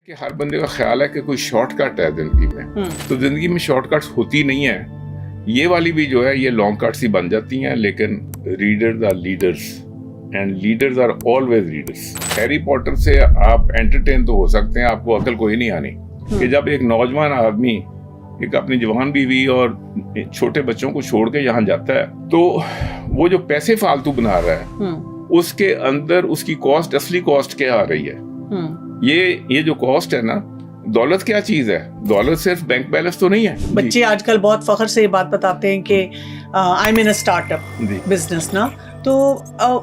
کہ ہر بندے کا خیال ہے کہ کوئی شارٹ کٹ ہے زندگی میں، تو زندگی میں شارٹ کٹس ہوتی نہیں ہے. یہ والی بھی جو ہے یہ لانگ کٹس ہی بن جاتی ہیں، لیکن readers are leaders and leaders are always leaders. Harry Potter سے آپ انٹرٹین تو ہو سکتے ہیں، آپ کو عقل کوئی نہیں آنی کہ جب ایک نوجوان آدمی ایک اپنی جوان بیوی اور چھوٹے بچوں کو چھوڑ کے یہاں جاتا ہے تو وہ جو پیسے فالتو بنا رہا ہے اس کے اندر اس کی کاسٹ، اصلی کاسٹ کیا آ رہی ہے. یہ جو کاسٹ ہے نا، دولت کیا چیز ہے؟ دولت صرف بینک بیلنس تو نہیں ہے. بچے آج کل بہت فخر سے یہ بات بتاتے ہیں کہ آئی مین اے اسٹارٹ اپ بزنس نا، تو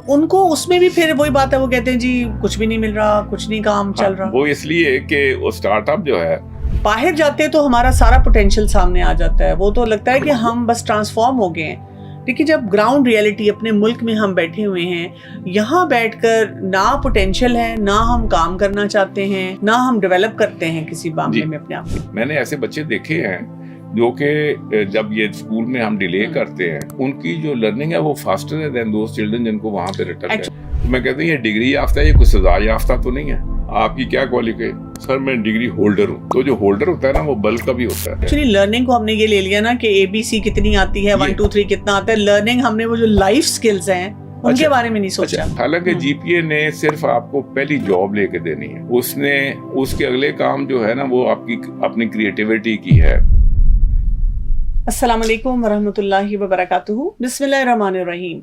ان کو اس میں بھی پھر وہی بات ہے، وہ کہتے ہیں جی کچھ بھی نہیں مل رہا، کچھ نہیں کام چل رہا. وہ اس لیے کہ وہ اسٹارٹ اپ جو ہے باہر جاتے ہیں تو ہمارا سارا پوٹینشیل سامنے آ جاتا ہے، وہ تو لگتا ہے کہ ہم بس ٹرانسفارم ہو گئے ہیں. لیکن جب گراؤنڈ ریئلٹی اپنے ملک میں ہم بیٹھے ہوئے ہیں، یہاں بیٹھ کر نہ پوٹینشیل ہے، نہ ہم کام کرنا چاہتے ہیں، نہ ہم ڈیولپ کرتے ہیں کسی معاملے میں اپنے آپ کو. میں نے ایسے بچے دیکھے ہیں جو کہ جب یہ اسکول میں ہم ڈیلے کرتے ہیں، ان کی جو لرننگ ہے وہ فاسٹر ہے دین دوز چلڈرن جن کو وہاں پہ ریٹرن ہے. میں کہتا ہوں یہ ڈگری یافتہ ہے، یہ کوئی سزا یافتہ تو نہیں ہے. آپ کی کیا کوالیفیکیشن؟ سر میں ڈگری ہولڈر ہوں. تو جو ہولڈر ہوتا ہے نا وہ بلک کا بھی ہوتا ہے. ایکچولی لرننگ کو ہم نے یہ لے لیا نا کہ ABC کتنی آتی ہے، 1 2 3 کتنا آتا ہے. لرننگ ہم نے وہ جو لائف سکلز ہیں ان کے بارے میں نہیں سوچا. حالانکہ GPA نے صرف آپ کو پہلی جاب لے کے دینی ہے، اس نے اس کے اگلے کام جو ہے نا وہ آپ کی اپنی کریٹیوٹی کی ہے. السلام علیکم ورحمۃ اللہ وبرکاتہ. بسم اللہ الرحمن الرحیم.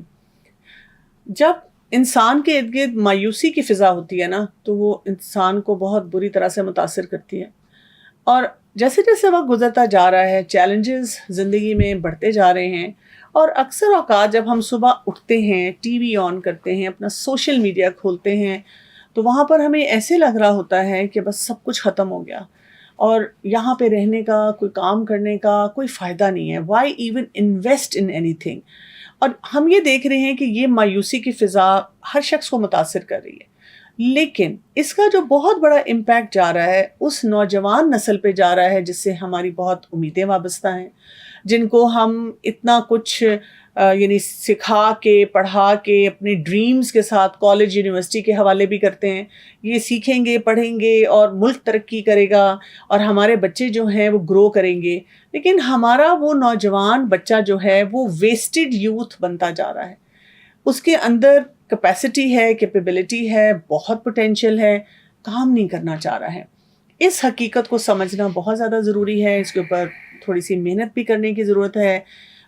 جب انسان کے ارد گرد مایوسی کی فضا ہوتی ہے نا تو وہ انسان کو بہت بری طرح سے متاثر کرتی ہے، اور جیسے جیسے وقت گزرتا جا رہا ہے چیلنجز زندگی میں بڑھتے جا رہے ہیں، اور اکثر اوقات جب ہم صبح اٹھتے ہیں، ٹی وی آن کرتے ہیں، اپنا سوشل میڈیا کھولتے ہیں، تو وہاں پر ہمیں ایسے لگ رہا ہوتا ہے کہ بس سب کچھ ختم ہو گیا اور یہاں پہ رہنے کا، کوئی کام کرنے کا کوئی فائدہ نہیں ہے. Y even invest in any thing. اور ہم یہ دیکھ رہے ہیں کہ یہ مایوسی کی فضا ہر شخص کو متاثر کر رہی ہے، لیکن اس کا جو بہت بڑا امپیکٹ جا رہا ہے اس نوجوان نسل پہ جا رہا ہے جس سے ہماری بہت امیدیں وابستہ ہیں، جن کو ہم اتنا کچھ یعنی سکھا کے، پڑھا کے، اپنے ڈریمز کے ساتھ کالج یونیورسٹی کے حوالے بھی کرتے ہیں. یہ سیکھیں گے، پڑھیں گے اور ملک ترقی کرے گا اور ہمارے بچے جو ہیں وہ گرو کریں گے. لیکن ہمارا وہ نوجوان بچہ جو ہے وہ ویسٹڈ یوتھ بنتا جا رہا ہے. اس کے اندر کیپیسٹی ہے، کیپیبلٹی ہے، بہت پوٹینشیل ہے، کام نہیں کرنا چاہ رہا ہے. اس حقیقت کو سمجھنا بہت زیادہ ضروری ہے. اس کے اوپر تھوڑی سی محنت بھی کرنے کی ضرورت ہے.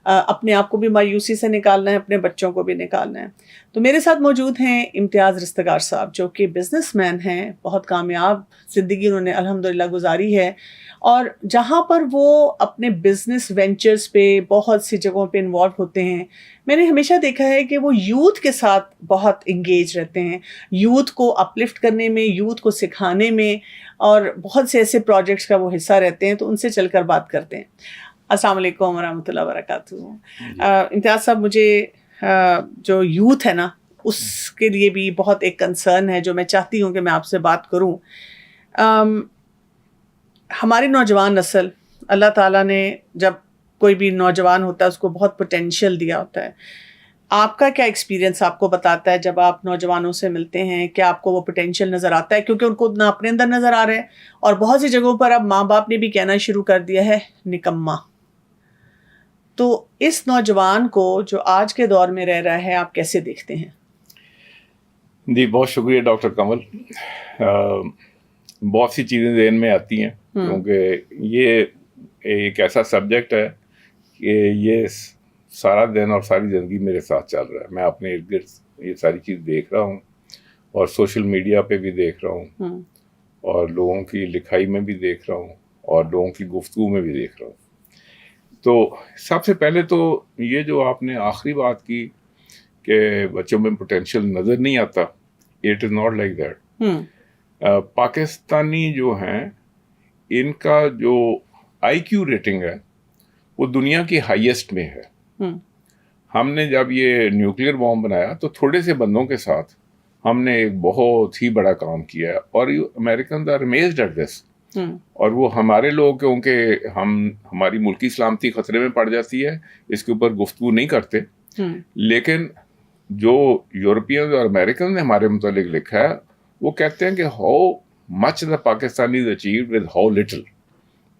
اپنے آپ کو بھی مایوسی سے نکالنا ہے، اپنے بچوں کو بھی نکالنا ہے. تو میرے ساتھ موجود ہیں امتیاز رستگار صاحب، جو کہ بزنس مین ہیں. بہت کامیاب زندگی انہوں نے الحمدللہ گزاری ہے، اور جہاں پر وہ اپنے بزنس وینچرز پہ بہت سی جگہوں پہ انوالو ہوتے ہیں، میں نے ہمیشہ دیکھا ہے کہ وہ یوتھ کے ساتھ بہت انگیج رہتے ہیں، یوتھ کو اپلفٹ کرنے میں، یوتھ کو سکھانے میں، اور بہت سے ایسے پروجیکٹس کا وہ حصہ رہتے ہیں. تو ان سے چل کر بات کرتے ہیں. السلام علیکم ورحمۃ اللہ وبرکاتہ. امتیاز صاحب، مجھے جو یوتھ ہے نا اس کے لیے بھی بہت ایک کنسرن ہے جو میں چاہتی ہوں کہ میں آپ سے بات کروں. ہماری نوجوان نسل، اللہ تعالیٰ نے جب کوئی بھی نوجوان ہوتا ہے اس کو بہت پوٹینشیل دیا ہوتا ہے. آپ کا کیا ایکسپیرینس آپ کو بتاتا ہے جب آپ نوجوانوں سے ملتے ہیں؟ کیا آپ کو وہ پوٹینشیل نظر آتا ہے؟ کیونکہ ان کو نہ اپنے اندر نظر آ رہا ہے، اور بہت سی جگہوں پر اب ماں باپ نے بھی کہنا شروع کر دیا ہے نکما. تو اس نوجوان کو جو آج کے دور میں رہ رہا ہے آپ کیسے دیکھتے ہیں؟ جی بہت شکریہ ڈاکٹر کمل. بہت سی چیزیں ذہن میں آتی ہیں کیونکہ یہ ایک ایسا سبجیکٹ ہے کہ یہ سارا دن اور ساری زندگی میرے ساتھ چل رہا ہے. میں اپنے ارد گرد یہ ساری چیز دیکھ رہا ہوں، اور سوشل میڈیا پہ بھی دیکھ رہا ہوں، اور لوگوں کی لکھائی میں بھی دیکھ رہا ہوں، اور لوگوں کی گفتگو میں بھی دیکھ رہا ہوں. تو سب سے پہلے تو یہ جو آپ نے آخری بات کی کہ بچوں میں پوٹینشیل نظر نہیں آتا، it is not like that. Pakistani جو ہیں ان کا جو IQ ریٹنگ ہے وہ دنیا کی ہائیسٹ میں ہے. ہم نے جب یہ نیوکلیر بام بنایا تو تھوڑے سے بندوں کے ساتھ ہم نے ایک بہت ہی بڑا کام کیا ہے، اور Americans are amazed at this. اور وہ ہمارے لوگ کیونکہ ہماری ملکی سلامتی خطرے میں پڑ جاتی ہے اس کے اوپر گفتگو نہیں کرتے، لیکن جو یورپینز اور امریکن نے ہمارے متعلق لکھا ہے وہ کہتے ہیں کہ how much the Pakistanis achieved with how little.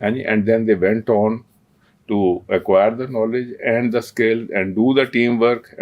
and then they went on to acquire the knowledge and the skill and do the teamwork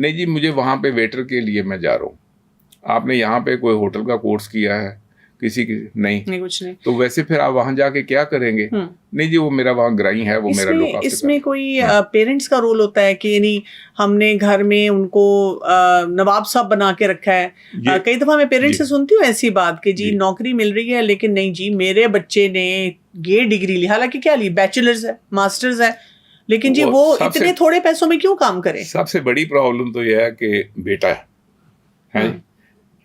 نہیں جی مجھے وہاں پہ ویٹر کے لیے میں جا رہا ہوں. آپ نے یہاں پہ کوئی ہوٹل کا کورس کیا ہے کسی کی؟ نہیں کچھ نہیں. تو ویسے پھر آپ وہاں جا کے کیا کریں گے؟ نہیں جی وہ میرا وہاں گرائی ہے, وہ میرا لوک. اس میں کوئی پیرنٹس کا رول ہوتا ہے کہ یعنی ہم نے گھر میں ان کو نواب صاحب بنا کے رکھا ہے. کئی دفعہ میں پیرنٹس سے سنتی ہوں ایسی بات کہ جی نوکری مل رہی ہے لیکن نہیں جی میرے بچے نے یہ ڈگری لی, حالانکہ کیا لی, بیچلرز ہے, ماسٹرز ہے, لیکن جی وہ اتنے تھوڑے پیسوں میں کیوں کام کرے؟ سب سے بڑی پرابلم تو یہ ہے کہ بیٹا ہے.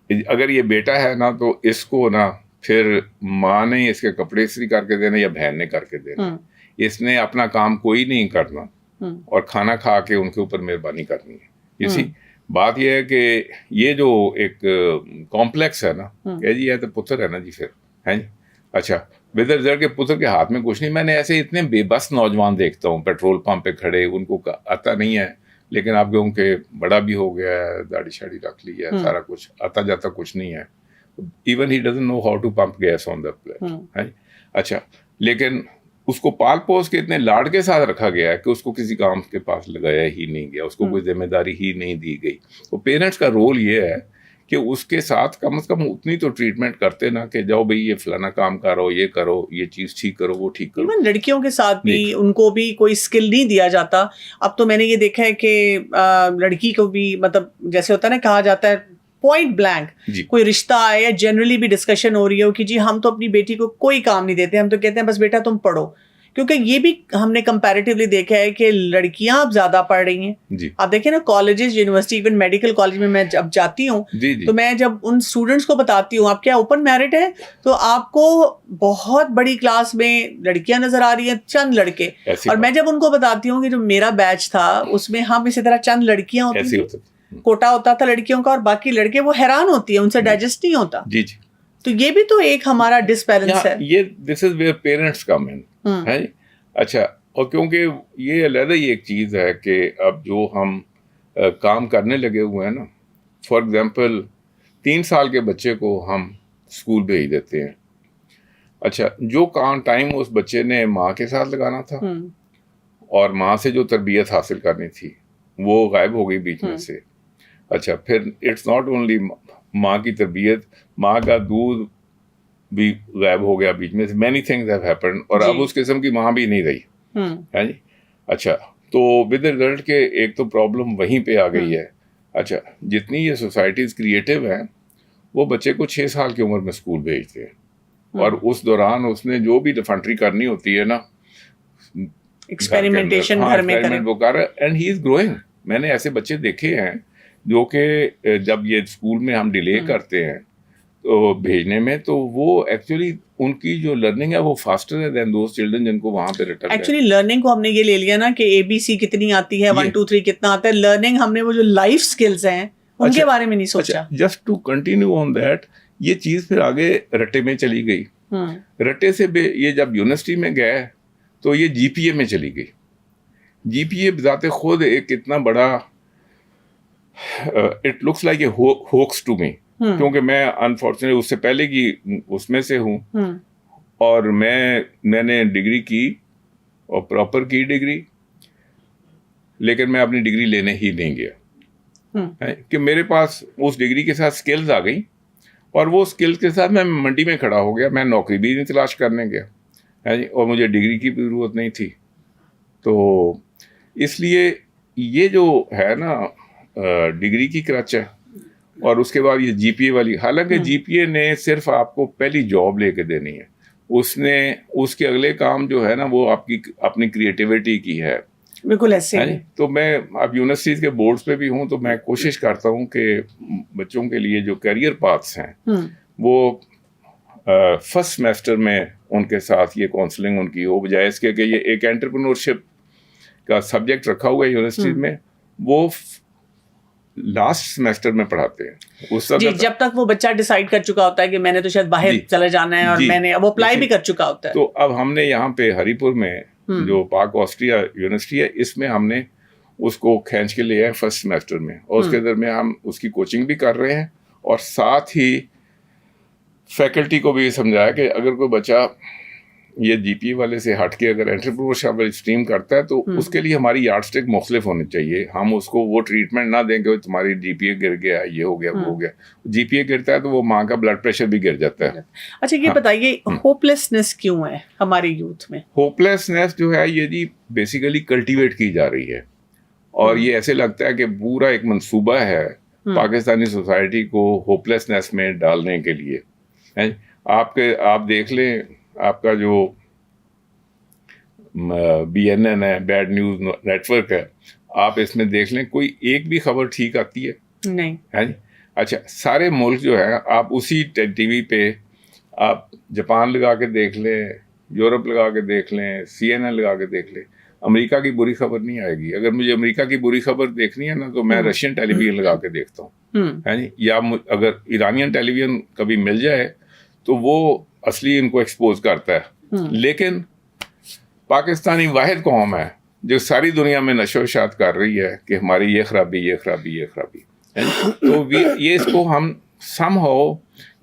اگر یہ بیٹا ہے نا تو اس کو نا پھر ماں نے اس کے کپڑے استری کر کے دینا یا بہن نے کر کے دینا, اس نے اپنا کام کوئی نہیں کرنا اور کھانا کھا کے ان کے اوپر مہربانی کرنی ہے. اسی بات یہ ہے کہ یہ جو ایک کمپلیکس ہے نا کہ جی یہ تو پتر ہے نا جی پھر ہے جی. اچھا ود ریزلٹ کے پتر کے ہاتھ میں کچھ نہیں. میں نے ایسے اتنے بے بس نوجوان دیکھتا ہوں پیٹرول پمپ پہ کھڑے, ان کو آتا نہیں ہے لیکن آپ کہوں کہ بڑا بھی ہو گیا ہے, داڑھی شاڑی رکھ لی ہے, سارا کچھ آتا جاتا کچھ نہیں ہے. Even he doesn't know how to pump gas on the plate. اچھا لیکن اس کو پال پوس کے اتنے لاڈ کے ساتھ رکھا گیا ہے کہ اس کو کسی کام کے پاس لگایا ہی نہیں گیا, اس کو کوئی ذمہ داری ہی نہیں دی گئی. تو پیرنٹس کا رول یہ ہے کہ اس کے ساتھ کم از کم اتنی تو ٹریٹمنٹ کرتے نا کہ جاؤ بھائی یہ فلانا کام کرو, یہ کرو, یہ چیز ٹھیک کرو, وہ ٹھیک کرو. ایون لڑکیوں کے ساتھ بھی ان کو بھی کوئی اسکل نہیں دیا جاتا. اب تو میں نے یہ دیکھا ہے کہ لڑکی کو بھی مطلب جیسے ہوتا ہے نا, کہا جاتا ہے پوائنٹ بلینک کوئی رشتہ آئے یا جنرلی بھی ڈسکشن ہو رہی ہو کہ جی ہم تو اپنی بیٹی کو کوئی کام نہیں دیتے, ہم تو کہتے ہیں بس بیٹا تم پڑھو. کیونکہ یہ بھی ہم نے کمپیریٹیولی دیکھا ہے کہ لڑکیاں اب زیادہ پڑھ رہی ہیں. آپ دیکھیں نا colleges, university, even medical college میں جب جاتی ہوں تو میں جب ان اسٹوڈنٹس کو بتاتی ہوں آپ کیا اوپن میرٹ ہے, تو آپ کو بہت بڑی کلاس میں لڑکیاں نظر آ رہی ہیں, چند لڑکے. اور میں جب ان کو بتاتی ہوں کہ جو میرا بیچ تھا اس میں ہم اسی طرح چند لڑکیاں ہوتی تھیں, کوٹا ہوتا تھا لڑکیوں کا, اور باقی لڑکے, وہ حیران ہوتی ہیں, ان سے ڈائجسٹ نہیں ہوتا. تو یہ بھی تو ایک ہمارا ڈسبیلنس ہے. یہ دس از ویئر پیرنٹس کم ان ہے. اچھا اور کیونکہ یہ علیحدہ ہی ایک چیز ہے کہ اب جو ہم کام کرنے لگے ہوئے ہیں نا, فار ایگزامپل 3 سال کے بچے کو ہم اسکول بھیج دیتے ہیں. اچھا جو کام ٹائم اس بچے نے ماں کے ساتھ لگانا تھا اور ماں سے جو تربیت حاصل کرنی تھی وہ غائب ہو گئی بیچ میں سے. اچھا پھر اٹس ناٹ اونلی ماں کی تربیت, ماں کا دودھ بھی غائب ہو گیا بیچ میں سے. مینی تھنگز ہیو ہیپنڈ, اور اب اس قسم کی ماں بھی نہیں رہی ہے جی. اچھا تو ود ریزلٹ کے ایک تو پرابلم وہیں پہ آ گئی ہے. اچھا جتنی یہ سوسائٹیز کریٹو ہیں وہ بچے کو 6 سال کی عمر میں اسکول بھیجتے ہیں, اور اس دوران اس نے جو بھی ڈفنٹری کرنی ہوتی ہے نا, ایکسپیریمنٹیشن گھر میں کرے, وہ کر رہا ہے, اینڈ ہی از گروئنگ. میں نے ایسے بچے دیکھے ہیں جو کہ جب یہ اسکول میں ہم ڈیلے کرتے ہیں تو بھیجنے میں, تو وہ ایکچولی ان کی جو لرننگ ہے وہ فاسٹر ہے دین دوز چلڈرن جن کو وہاں پہ ریٹرن. ایکچولی لرننگ کو ہم نے یہ لے لیا نا کہ ABC کتنی آتی ہے, 1 2 3 کتنا آتا ہے. لرننگ ہم نے وہ جو لائف اسکلز ہیں ان کے بارے میں نہیں سوچا. Just to continue on that, یہ چیز پھر آگے رٹے میں چلی گئی. رٹے سے یہ جب یونیورسٹی میں گئے تو یہ GPA میں چلی گئی. GPA بذات خود ایک اتنا بڑا, it looks like a hoax to me, کیونکہ میں انفارچونیٹلی اس سے پہلے کی اس میں سے ہوں, اور میں نے ڈگری کی اور پراپر کی ڈگری, لیکن میں اپنی ڈگری لینے ہی نہیں گیا کہ میرے پاس اس ڈگری کے ساتھ سکلز آ گئی, اور وہ سکلز کے ساتھ میں منڈی میں کھڑا ہو گیا. میں نوکری بھی نہیں تلاش کرنے گیا ہے جی, اور مجھے ڈگری کی بھی ضرورت نہیں تھی. تو اس لیے یہ جو ہے نا ڈگری کی کرچ ہے, اور اس کے بعد یہ GPA والی, حالانکہ GPA نے صرف آپ کو پہلی جاب لے کے دینی ہے, اس کے اگلے کام جو ہے نا وہ آپ کی اپنی کریٹیوٹی کی ہے. بالکل ایسے ہی. تو میں اب یونیورسٹیز کے بورڈز پہ بھی ہوں, تو میں کوشش کرتا ہوں کہ بچوں کے لیے جو کیریئر پاتھس ہیں وہ فرسٹ سیمسٹر میں ان کے ساتھ یہ کاؤنسلنگ ان کی ہو, بجائے اس کے کہ یہ ایک انٹرپرینورشپ کا سبجیکٹ رکھا ہوا ہے یونیورسٹی میں, وہ لاسٹ سیمسٹر میں پڑھاتے ہیں. اس جی, جب تک وہ بچہ ڈیسائیڈ کر چکا ہوتا ہے کہ میں نے تو شاید باہر چلا جانا ہے, اور میں نے وہ اپلائی بھی کر چکا ہوتا ہے. تو اب ہم نے یہاں پہ ہری پور میں جو پاک آسٹریا یونیورسٹی ہے, اس میں ہم نے اس کو کھینچ کے لیا ہے فرسٹ سیمسٹر میں, اور اس کے درمیان ہم اس کی کوچنگ بھی کر رہے ہیں, اور ساتھ ہی فیکلٹی کو بھی سمجھایا کہ اگر کوئی بچہ یہ جی پی اے والے سے ہٹ کے اگر انٹرپرینورشپ اسٹریم کرتا ہے تو اس کے لیے ہماری یارڈ اسٹک مختلف ہونی چاہیے. ہم اس کو وہ ٹریٹمنٹ نہ دیں کہ تمہاری جی پی اے گر گیا, یہ ہو گیا, وہ ہو گیا. جی پی اے گرتا ہے تو وہ ماں کا بلڈ پریشر بھی گر جاتا ہے. اچھا یہ بتائیے ہوپلیسنس کیوں ہے ہمارے یوتھ میں؟ ہوپلیسنس جو ہے یہ جی بیسیکلی کلٹیویٹ کی جا رہی ہے, اور یہ ایسے لگتا ہے کہ پورا ایک منصوبہ ہے پاکستانی سوسائٹی کو ہوپلیسنس میں ڈالنے کے لیے. آپ دیکھ لیں, آپ کا جو BNN ہے, بیڈ نیوز نیٹ ورک ہے, آپ اس میں دیکھ لیں کوئی ایک بھی خبر ٹھیک آتی ہے نہیں ہے جی. اچھا سارے ملک جو ہے آپ اسی ٹی وی پہ آپ جاپان لگا کے دیکھ لیں, یورپ لگا کے دیکھ لیں, CNN لگا کے دیکھ لیں, امریکہ کی بری خبر نہیں آئے گی. اگر مجھے امریکہ کی بری خبر دیکھنی ہے نا تو میں رشین ٹیلی ویژن لگا کے دیکھتا ہوں ہے جی, یا اگر ایرانین ٹیلی ویژن کبھی مل جائے تو وہ اصلی ان کو ایکسپوز کرتا ہے. لیکن پاکستانی واحد قوم ہے جو ساری دنیا میں نشو و اشاعت کر رہی ہے کہ ہماری یہ خرابی, یہ خرابی, یہ خرابی. تو یہ اس کو ہم سم ہو,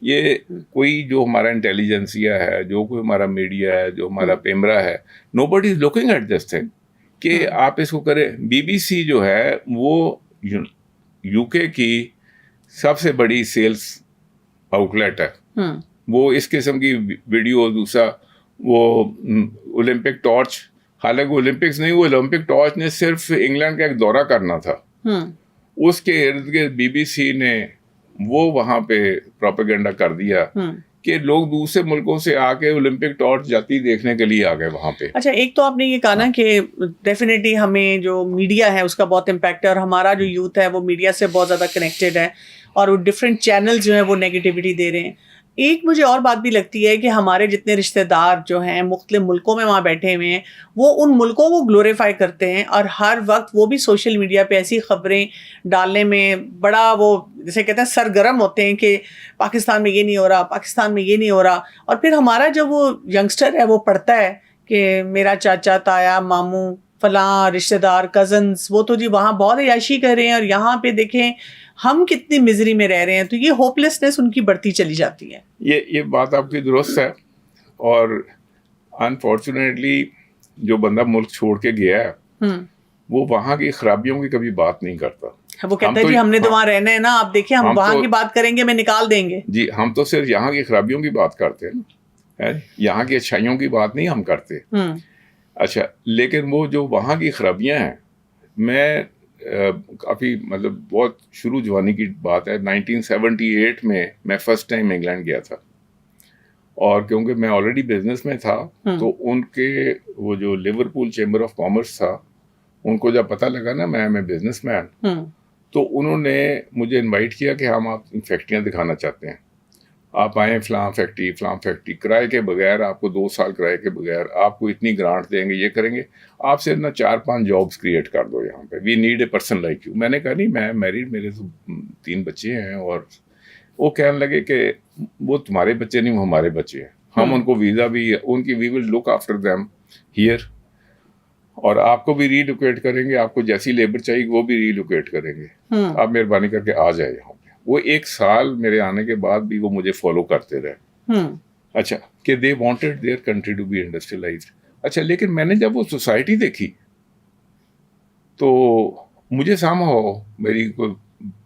یہ کوئی جو ہمارا انٹیلیجنسیا ہے, جو کوئی ہمارا میڈیا ہے, جو ہمارا پیمرا ہے, nobody is looking at this thing کہ آپ اس کو کریں. BBC جو ہے وہ UK کی سب سے بڑی سیلز آؤٹ لیٹ ہے. وہ اس قسم کی ویڈیو, دوسرا وہ اولمپک ٹارچ, حالانکہ اولمپکس نہیں, وہ اولمپک ٹارچ نے صرف انگلینڈ کا ایک دورہ کرنا تھا, اس کے ارد گرد BBC نے وہ وہاں پہ پروپیگنڈا کر دیا کہ لوگ دوسرے ملکوں سے آ کے اولمپک ٹارچ جاتی دیکھنے کے لیے آ گئے وہاں پہ. اچھا ایک تو آپ نے یہ کہا نا کہ ڈیفینیٹلی ہمیں جو میڈیا ہے اس کا بہت امپیکٹ ہے, اور ہمارا جو یوتھ ہے وہ میڈیا سے بہت زیادہ کنیکٹڈ ہے, اور وہ ڈفرینٹ چینل جو ہیں وہ نیگیٹیوٹی دے رہے ہیں. ایک مجھے اور بات بھی لگتی ہے کہ ہمارے جتنے رشتہ دار جو ہیں مختلف ملکوں میں وہاں بیٹھے ہوئے ہیں, وہ ان ملکوں کو گلوریفائی کرتے ہیں, اور ہر وقت وہ بھی سوشل میڈیا پہ ایسی خبریں ڈالنے میں بڑا وہ جیسے کہتے ہیں سرگرم ہوتے ہیں کہ پاکستان میں یہ نہیں ہو رہا, پاکستان میں یہ نہیں ہو رہا. اور پھر ہمارا جو وہ ینگسٹر ہے وہ پڑھتا ہے کہ میرا چاچا, تایا, ماموں, فلاں رشتہ دار, کزنس, وہ تو جی وہاں بہت عیاشی کر رہے ہیں, اور یہاں پہ دیکھیں ہم کتنی مزری میں رہ رہے ہیں. تو یہ ہوپلیسنس ان کی بڑھتی چلی جاتی ہے. یہ بات آپ کی درست ہے, اور انفارچونیٹلی جو بندہ ملک چھوڑ کے گیا ہے وہ وہاں کی خرابیوں کی کبھی بات نہیں کرتا. وہ کہتا ہے جی ہم نے تو وہاں رہنا ہے نا, آپ دیکھیں ہم وہاں کی بات کریں گے میں نکال دیں گے. جی ہم تو صرف یہاں کی خرابیوں کی بات کرتے ہیں, یہاں کی اچھائیوں کی بات نہیں ہم کرتے. اچھا لیکن وہ جو وہاں کی خرابیاں ہیں, میں کافی مطلب بہت شروع جوانی کی بات ہے, 1978 میں فرسٹ ٹائم انگلینڈ گیا تھا, اور کیونکہ میں آلریڈی بزنس میں تھا تو ان کے وہ جو لیورپول چیمبر آف کامرس تھا, ان کو جب پتہ لگا نا میں بزنس مین, تو انہوں نے مجھے انوائٹ کیا کہ ہم آپ فیکٹریاں دکھانا چاہتے ہیں, آپ آئیں فلاں فیکٹری کرائے کے بغیر, آپ کو 2 سال کرائے کے بغیر, آپ کو اتنی گرانٹ دیں گے, یہ کریں گے, آپ صرف نا 4-5 جابس کریٹ کر دو یہاں پہ, we need a person like you. میں نے کہا نہیں, میں میریڈ, میرے تو 3 بچے ہیں. اور وہ کہنے لگے کہ وہ تمہارے بچے نہیں, وہ ہمارے بچے ہیں, ہم ان کو ویزا بھی ان کی, وی ول لک آفٹر دیم ہیئر, اور آپ کو بھی ری لوکیٹ کریں گے, آپ کو جیسی لیبر چاہیے وہ بھی ری لوکیٹ کریں گے, آپ مہربانی کر کے آ جائے یہاں پہ. وہ 1 سال میرے آنے کے بعد بھی وہ مجھے فالو کرتے رہے. اچھا کہ they wanted their country to be industrialised. اچھا لیکن میں نے جب وہ سوسائٹی دیکھی تو مجھے سامہاؤ میری کوئی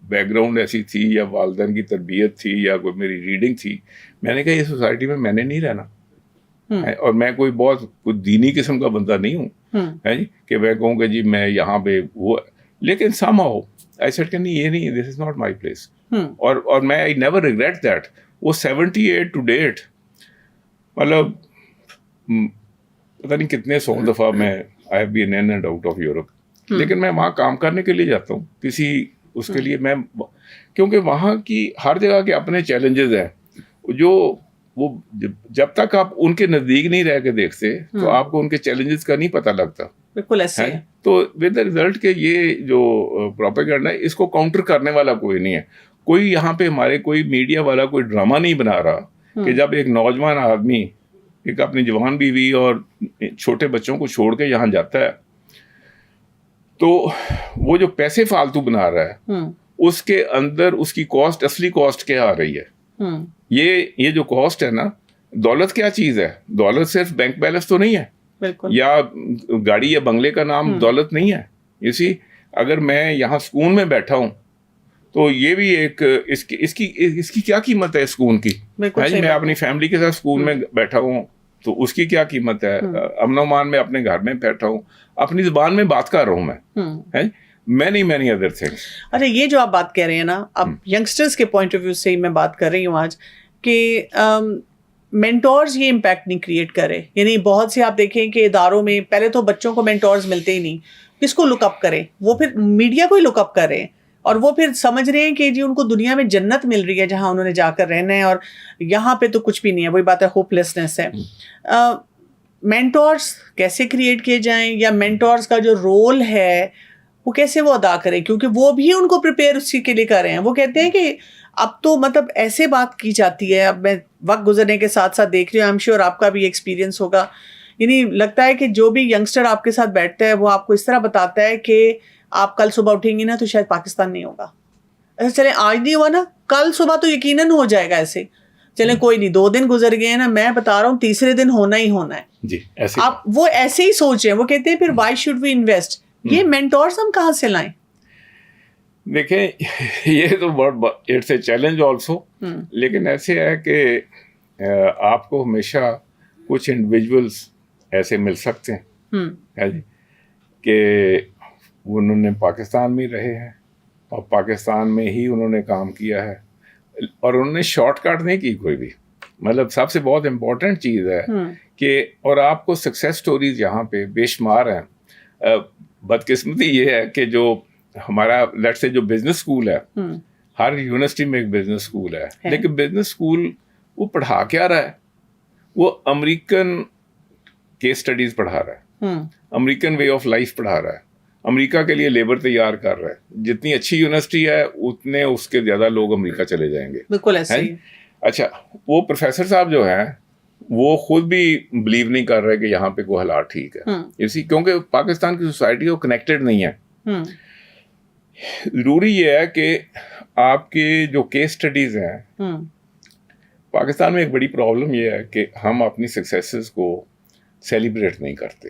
بیک گراؤنڈ ایسی تھی, یا والدین کی تربیت تھی, یا کوئی میری ریڈنگ تھی, میں نے کہا یہ سوسائٹی میں نے نہیں رہنا. اور میں کوئی بہت کوئی دینی قسم کا بندہ نہیں ہوں ہے جی کہ میں کہوں کہ جی میں یہاں پہ وہ, لیکن somehow I said کہ نہیں, یہ نہیں, this is not my place. اور میں I never regret that. وہ 78 to date مطلب پتہ نہیں کتنے 100 دفعہ میں I have been in and out of Europe, لیکن میں وہاں کام کرنے کے لیے جاتا ہوں کسی اس کے لیے, میں کیونکہ وہاں کی ہر جگہ کے اپنے چیلنجز ہیں, جو وہ جب تک آپ ان کے نزدیک نہیں رہ کے دیکھتے تو آپ کو ان کے چیلنجز کا نہیں پتہ لگتا. بالکل ایسے ہے. تو ود دا ریزلٹ کہ یہ جو پروپیگنڈا ہے اس کو کاؤنٹر کرنے والا کوئی نہیں ہے. کوئی یہاں پہ ہمارے کوئی میڈیا والا کوئی ڈرامہ نہیں بنا رہا کہ جب ایک نوجوان آدمی ایک اپنی جوان بیوی اور چھوٹے بچوں کو چھوڑ کے یہاں جاتا ہے تو وہ جو پیسے فالتو بنا رہا ہے اس کے اندر اس کی کاسٹ, اصلی کاسٹ کیا آ رہی ہے. یہ جو کاسٹ ہے نا, دولت کیا چیز ہے؟ دولت صرف بینک بیلنس تو نہیں ہے, بالکل, یا گاڑی یا بنگلے کا نام دولت نہیں ہے. اسی اگر میں یہاں سکون میں بیٹھا ہوں تو یہ بھی ایک اس کی کیا قیمت ہے سکون کی؟ میں اپنی فیملی کے ساتھ سکون میں بیٹھا ہوں تو اس کی کیا قیمت ہے؟ امن و امان میں اپنے گھر میں بیٹھا ہوں, اپنی زبان میں بات کر رہا ہوں میں, many other things. اچھا, یہ جو آپ بات کہہ رہے ہیں نا, اب ینگسٹرز کے پوائنٹ آف ویو سے ہی میں بات کر رہی ہوں آج, کہ مینٹورز یہ امپیکٹ نہیں کریٹ کرے. یعنی بہت سے آپ دیکھیں کہ اداروں میں پہلے تو بچوں کو مینٹورز ملتے ہی نہیں, کس کو لک اپ کریں؟ وہ پھر میڈیا کو ہی لک اپ کر رہے ہیں, اور وہ پھر سمجھ رہے ہیں کہ جی ان کو دنیا میں جنت مل رہی ہے جہاں انہوں نے جا کر رہنا ہے, اور یہاں پہ تو کچھ بھی نہیں ہے. وہی بات ہے, ہوپ لیسنس ہے. مینٹورز کیسے کریٹ کیے جائیں, یا مینٹورز کا جو رول ہے وہ کیسے وہ ادا کریں, کیونکہ وہ بھی ان کو پریپیئر اسی کے لیے کر رہے ہیں. وہ کہتے ہیں کہ اب تو مطلب ایسے بات کی جاتی ہے, اب میں وقت گزرنے کے ساتھ ساتھ دیکھ رہی ہوں, آئی ایم شیور آپ کا بھی ایکسپیرینس ہوگا. یعنی لگتا ہے کہ جو بھی ینگسٹر آپ کے ساتھ بیٹھتا ہے وہ آپ کو اس طرح بتاتا ہے کہ آپ کل صبح اٹھیں گی نا تو شاید پاکستان نہیں ہوگا. ایسا چلیں آج نہیں ہوا نا, کل صبح تو یقیناً ہو جائے گا. ایسے چلیں کوئی نہیں, 2 دن گزر گئے ہیں نا, میں بتا رہا ہوں تیسرے دن ہونا ہی ہونا ہے. جی ایسے آپ وہ ایسے ہی سوچ رہے ہیں. وہ کہتے ہیں پھر وائی شوڈ وی انویسٹ. یہ مینٹورز ہم کہاں سے لائیں؟ دیکھیں یہ تو بہت اٹس اے چیلنج آلسو, لیکن ایسے ہے کہ آپ کو ہمیشہ کچھ انڈیویجولس ایسے مل سکتے ہیں جی کہ انہوں نے پاکستان میں رہے ہیں اور پاکستان میں ہی انہوں نے کام کیا ہے, اور انہوں نے شارٹ کٹ نہیں کی کوئی بھی. مطلب سب سے بہت امپورٹنٹ چیز ہے کہ, اور آپ کو سکسیس سٹوریز یہاں پہ بے شمار ہیں. بدقسمتی یہ ہے کہ جو ہمارا لیٹ سے جو بزنس اسکول ہے, ہر یونیورسٹی میں ایک بزنس اسکول ہے, لیکن بزنس اسکول وہ پڑھا کیا رہا ہے؟ وہ امریکن کیس اسٹڈیز پڑھا رہا ہے, امریکن وے آف لائف پڑھا رہا ہے, امریکہ کے لیے لیبر تیار کر رہا ہے. جتنی اچھی یونیورسٹی ہے اتنے اس کے زیادہ لوگ امریکہ چلے جائیں گے. بالکل ایسے ہی. اچھا, وہ پروفیسر صاحب جو ہیں وہ خود بھی بلیو نہیں کر رہے کہ یہاں پہ کوئی حالات ٹھیک ہے, اسی کیونکہ پاکستان کی سوسائٹی وہ کنیکٹڈ نہیں ہے. ضروری یہ ہے کہ آپ کے جو کیس اسٹڈیز ہیں, پاکستان میں ایک بڑی پرابلم یہ ہے کہ ہم اپنی سکسیسز کو سیلیبریٹ نہیں کرتے.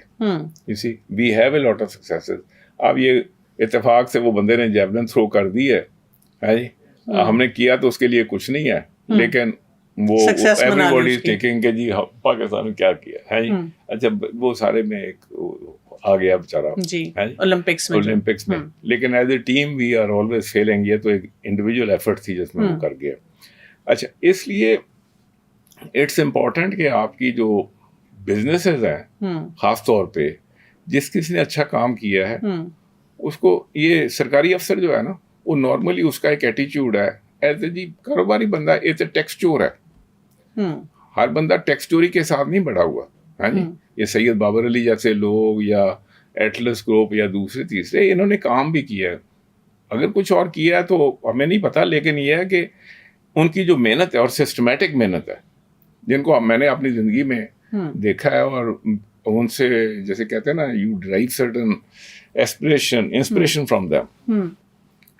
اسی we have a lot of successes. اب یہ اتفاق سے وہ بندے نے جیولن تھرو کر دی ہے جی, ہم نے کیا تو اس کے لیے کچھ نہیں ہے, لیکن وہ ایوری باڈی از ٹیکنگ کہ جی پاکستان میں کیا کیا ہے جی. اچھا وہ سارے میں ایک آ گیا بیچارہ اولمپکس میں, لیکن as a team we are always failing. یہ تو ایک انڈیویجول ایفرٹ تھی جس میں وہ کر گیا. اچھا, اس لیے اٹس امپورٹنٹ کہ آپ کی جو بزنسز ہیں, خاص طور پہ جس کسی نے اچھا کام کیا ہے, اس کو یہ سرکاری افسر جو ہے نا, وہ نارملی اس کا ایک ایٹیچیوڈ ہے ایز اے جی کاروباری بندہ, ایز اے ٹیکس چور ہے. ہر بندہ ٹیکس چوری کے ساتھ نہیں بڑھا ہوا. ہاں جی, یہ سید بابر علی جیسے لوگ یا ایٹلس گروپ یا دوسرے تیسرے, انہوں نے کام بھی کیا ہے. اگر کچھ اور کیا ہے تو ہمیں نہیں پتا, لیکن یہ ہے کہ ان کی جو محنت ہے اور سسٹمیٹک محنت ہے, جن کو میں نے اپنی زندگی میں دیکھا ہے, اور ان سے جیسے کہتے ہیں نا you drive certain inspiration from them,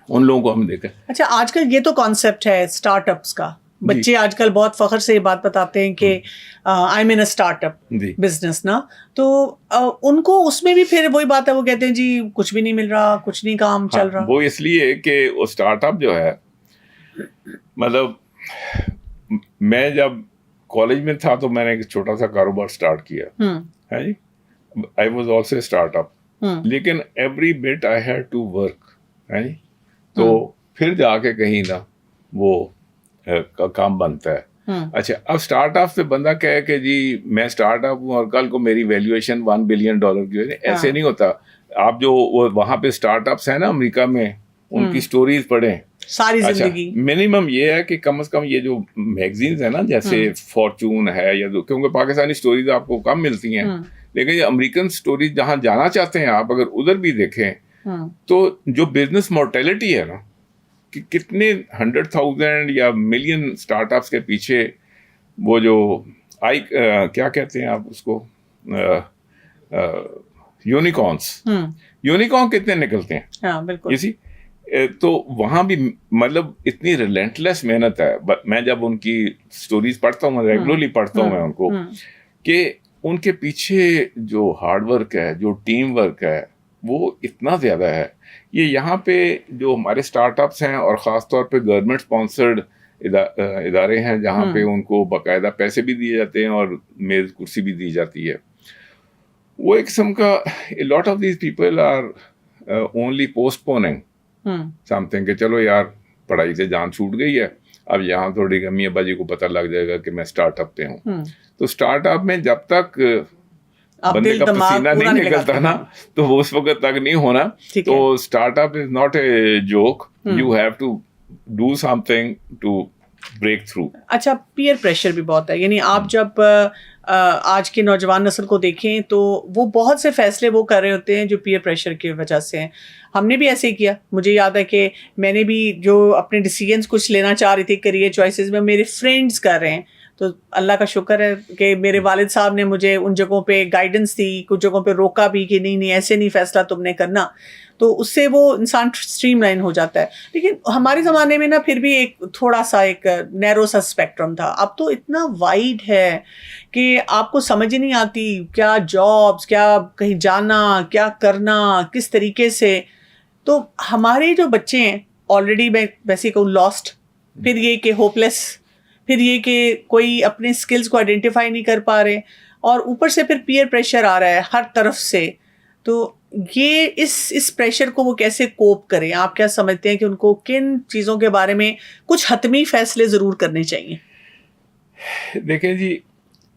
ان لوگوں کو ہم دیکھا. اچھا, آج کل یہ تو کانسیپٹ ہے اسٹارٹ اپس کا, بچے آج کل بہت فخر سے یہ بات بتاتے ہیں کہ I M in start up business نا, تو ان کو اس میں بھی پھر وہی بات ہے, وہ کہتے ہیں جی کچھ بھی نہیں مل رہا, کچھ نہیں کام چل رہا. وہ اس لیے کہ وہ اسٹارٹ اپ جو ہے, مطلب میں جب کالج میں تھا تو میں نے ایک چھوٹا سا کاروبار اسٹارٹ کیا ہے جی, I was also a startup, لیکن every but I had to work ہے جی, تو پھر جا کے کہیں نا وہ کام بنتا ہے. اچھا, اب اسٹارٹ اپ سے بندہ کہے کہ جی میں اسٹارٹ اپ ہوں اور کل کو میری ویلیویشن $1 بلین کی, ایسے نہیں ہوتا. آپ جو وہاں پہ اسٹارٹ اپس ہیں نا امریکہ میں, ان کی اسٹوریز پڑھیں ساری زندگی. منیمم یہ ہے کہ کم از کم یہ جو میگزینز ہیں نا جیسے فارچون ہے, یا کیونکہ پاکستانی اسٹوریز آپ کو کم ملتی ہیں, لیکن یہ امریکن اسٹوریز جہاں جانا چاہتے ہیں آپ, اگر ادھر بھی دیکھیں تو جو بزنس مورٹیلٹی ہے نا, کہ کتنے 100,000 یا ملین اسٹارٹ اپس کے پیچھے وہ جو کیا کہتے ہیں آپ اس کو, یونیکارنس کتنے نکلتے ہیں. اسی تو وہاں بھی مطلب اتنی ریلنٹلیس محنت ہے. میں جب ان کی سٹوریز پڑھتا ہوں, ریگولرلی پڑھتا ہوں میں ان کو, کہ ان کے پیچھے جو ہارڈ ورک ہے, جو ٹیم ورک ہے, وہ اتنا زیادہ ہے. یہ یہاں پہ جو ہمارے اسٹارٹ اپس ہیں اور خاص طور پہ گورنمنٹ اسپانسرڈ ادارے ہیں جہاں پہ ان کو باقاعدہ پیسے بھی دیے جاتے ہیں اور میز کرسی بھی دی جاتی ہے, وہ ایک قسم کا lot of these people are only postponing something کہ چلو یار پڑھائی سے جان چھوٹ گئی ہے, اب یہاں تھوڑی امی ابا جی کو پتہ لگ جائے گا کہ میں اسٹارٹ اپ پہ ہوں. تو اسٹارٹ اپ میں جب تک بندے کا پسینہ نہیں نکلتا نا تو وہ اس وقت تک نہیں ہونا. تو startup is not a joke, you have to do something to break through. اچھا, پیئر پریشر بھی بہت ہے, یعنی آپ جب آج کے نوجوان نسل کو دیکھیں تو وہ بہت سے فیصلے وہ کر رہے ہوتے ہیں جو پیئر پریشر کی وجہ سے ہیں. ہم نے بھی ایسے ہی کیا. مجھے یاد ہے کہ میں نے بھی جو اپنے ڈیسیجنس کچھ لینا چاہ رہی تھی کریئر چوائسیز میں, میرے فرینڈس کر رہے ہیں, تو اللہ کا شکر ہے کہ میرے والد صاحب نے مجھے ان جگہوں پہ گائیڈنس دی, کچھ جگہوں پہ روکا بھی کہ نہیں ایسے نہیں فیصلہ تم نے کرنا. تو اس سے وہ انسان اسٹریم لائن ہو جاتا ہے. لیکن ہمارے زمانے میں نا پھر بھی ایک تھوڑا سا ایک نیرو سا اسپیکٹرم تھا. اب تو اتنا وائڈ ہے کہ آپ کو سمجھ ہی نہیں آتی کیا جابس, کیا کہیں جانا, کیا کرنا, کس طریقے سے. تو ہمارے جو بچے ہیں آلریڈی میں ویسے کہوں لاسٹ, پھر یہ کہ ہوپ لیس, پھر یہ کہ کوئی اپنے اسکلس کو آئیڈینٹیفائی نہیں کر پا رہے, اور اوپر سے پھر پیئر پریشر آ رہا ہے ہر طرف سے. تو یہ اس پریشر کو وہ کیسے کوپ کریں؟ آپ کیا سمجھتے ہیں کہ ان کو کن چیزوں کے بارے میں کچھ حتمی فیصلے ضرور کرنے چاہیے؟ دیکھیں جی,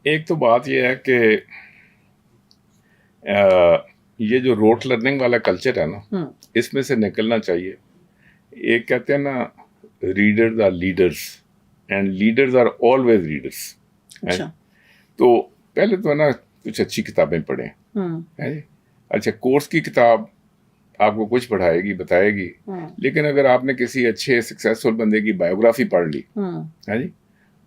ایک تو بات یہ ہے کہ یہ جو روٹ لرننگ والا کلچر ہے نا, اس میں سے نکلنا چاہیے. ایک کہتے ہیں نا, readers are leaders and leaders are always leaders. تو پہلے تو ہے نا کچھ اچھی کتابیں پڑھیں. اچھا, کورس کی کتاب آپ کو کچھ پڑھائے گی, بتائے گی, لیکن اگر آپ نے کسی اچھے سکسیسفل بندے کی بایوگرافی پڑھ لی ہے جی,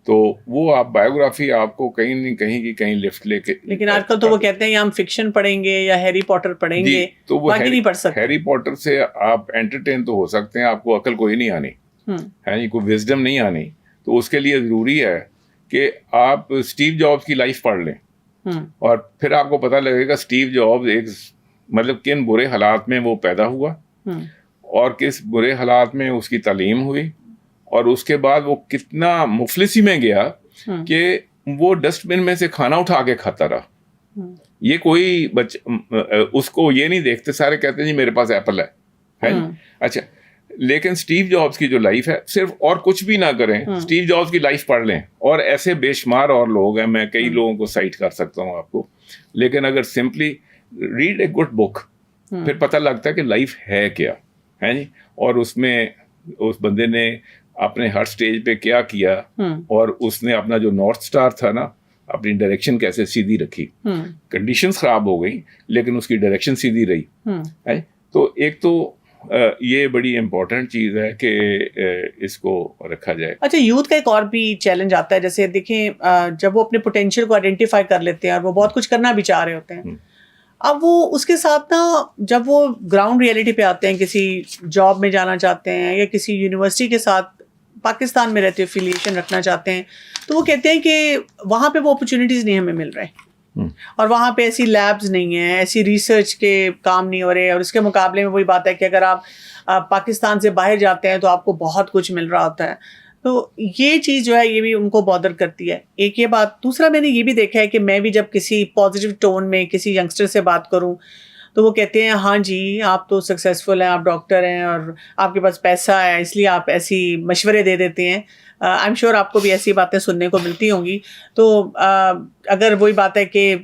تو وہ آپ بایوگرافی آپ کو کہیں نہیں کہیں کی کہیں لفٹ لے کے. لیکن آج کل تو وہ کہتے ہیں ہم فکشن پڑھیں گے یا ہیری پوٹر پڑھیں گے, تو وہ باقی نہیں پڑھ سکتے. ہیری پوٹر سے آپ انٹرٹین تو ہو سکتے ہیں, آپ کو عقل کوئی نہیں آنی ہے جی, کوئی وزڈم نہیں آنی. تو اس کے لیے ضروری ہے کہ آپ اسٹیو جابس کی لائف پڑھ لیں, اور پھر آپ کو پتہ لگے گا اسٹیو جابس ایک مطلب کن برے حالات میں وہ پیدا ہوا, اور کس برے حالات میں اس کی تعلیم ہوئی, اور اس کے بعد وہ کتنا مفلسی میں گیا کہ وہ ڈسٹ بن میں سے کھانا اٹھا کے کھاتا رہا. یہ کوئی اس کو یہ نہیں دیکھتے, سارے کہتے ہیں جی میرے پاس ایپل ہے. اچھا, لیکن اسٹیو جابس کی جو لائف ہے, صرف اور کچھ بھی نہ کریں, اسٹیو جابس کی لائف پڑھ لیں, اور ایسے بے شمار اور لوگ ہیں, میں کئی لوگوں کو سائٹ کر سکتا ہوں آپ کو. لیکن اگر simply read a good book, پھر پتہ لگتا ہے کہ لائف ہے کیا ہے جی, اور اس میں اس بندے نے اپنے ہر سٹیج پہ کیا کیا, اور اس نے اپنا جو نارتھ اسٹار تھا نا, اپنی ڈائریکشن کیسے سیدھی رکھی. کنڈیشنز خراب ہو گئی لیکن اس کی ڈائریکشن سیدھی رہی. تو ایک تو یہ بڑی امپورٹنٹ چیز ہے کہ اس کو رکھا جائے. اچھا, یوتھ کا ایک اور بھی چیلنج آتا ہے, جیسے دیکھیں جب وہ اپنے پوٹینشیل کو آئیڈینٹیفائی کر لیتے ہیں اور وہ بہت کچھ کرنا بھی چاہ رہے ہوتے ہیں, اب وہ اس کے ساتھ نا جب وہ گراؤنڈ ریئلٹی پہ آتے ہیں, کسی جاب میں جانا چاہتے ہیں یا کسی یونیورسٹی کے ساتھ پاکستان میں رہتے افیلیشن رکھنا چاہتے ہیں, تو وہ کہتے ہیں کہ وہاں پہ وہ اپرچونیٹیز نہیں ہمیں مل رہے, اور وہاں پہ ایسی لیبز نہیں ہیں, ایسی ریسرچ کے کام نہیں ہو رہے. اور اس کے مقابلے میں وہی بات ہے کہ اگر آپ پاکستان سے باہر جاتے ہیں تو آپ کو بہت کچھ مل رہا ہوتا ہے. تو یہ چیز جو ہے یہ بھی ان کو بادر کرتی ہے. ایک یہ بات. دوسرا, میں نے یہ بھی دیکھا ہے کہ میں بھی جب کسی پازیٹیو ٹون میں کسی ینگسٹر سے بات کروں تو وہ کہتے ہیں ہاں جی آپ تو سکسیزفل ہیں, آپ ڈاکٹر ہیں اور آپ کے پاس پیسہ ہے, اس لیے آپ ایسی مشورے دے دیتے ہیں. آئی ایم شیور آپ کو بھی ایسی باتیں سننے کو ملتی ہوں گی. تو اگر وہی بات ہے کہ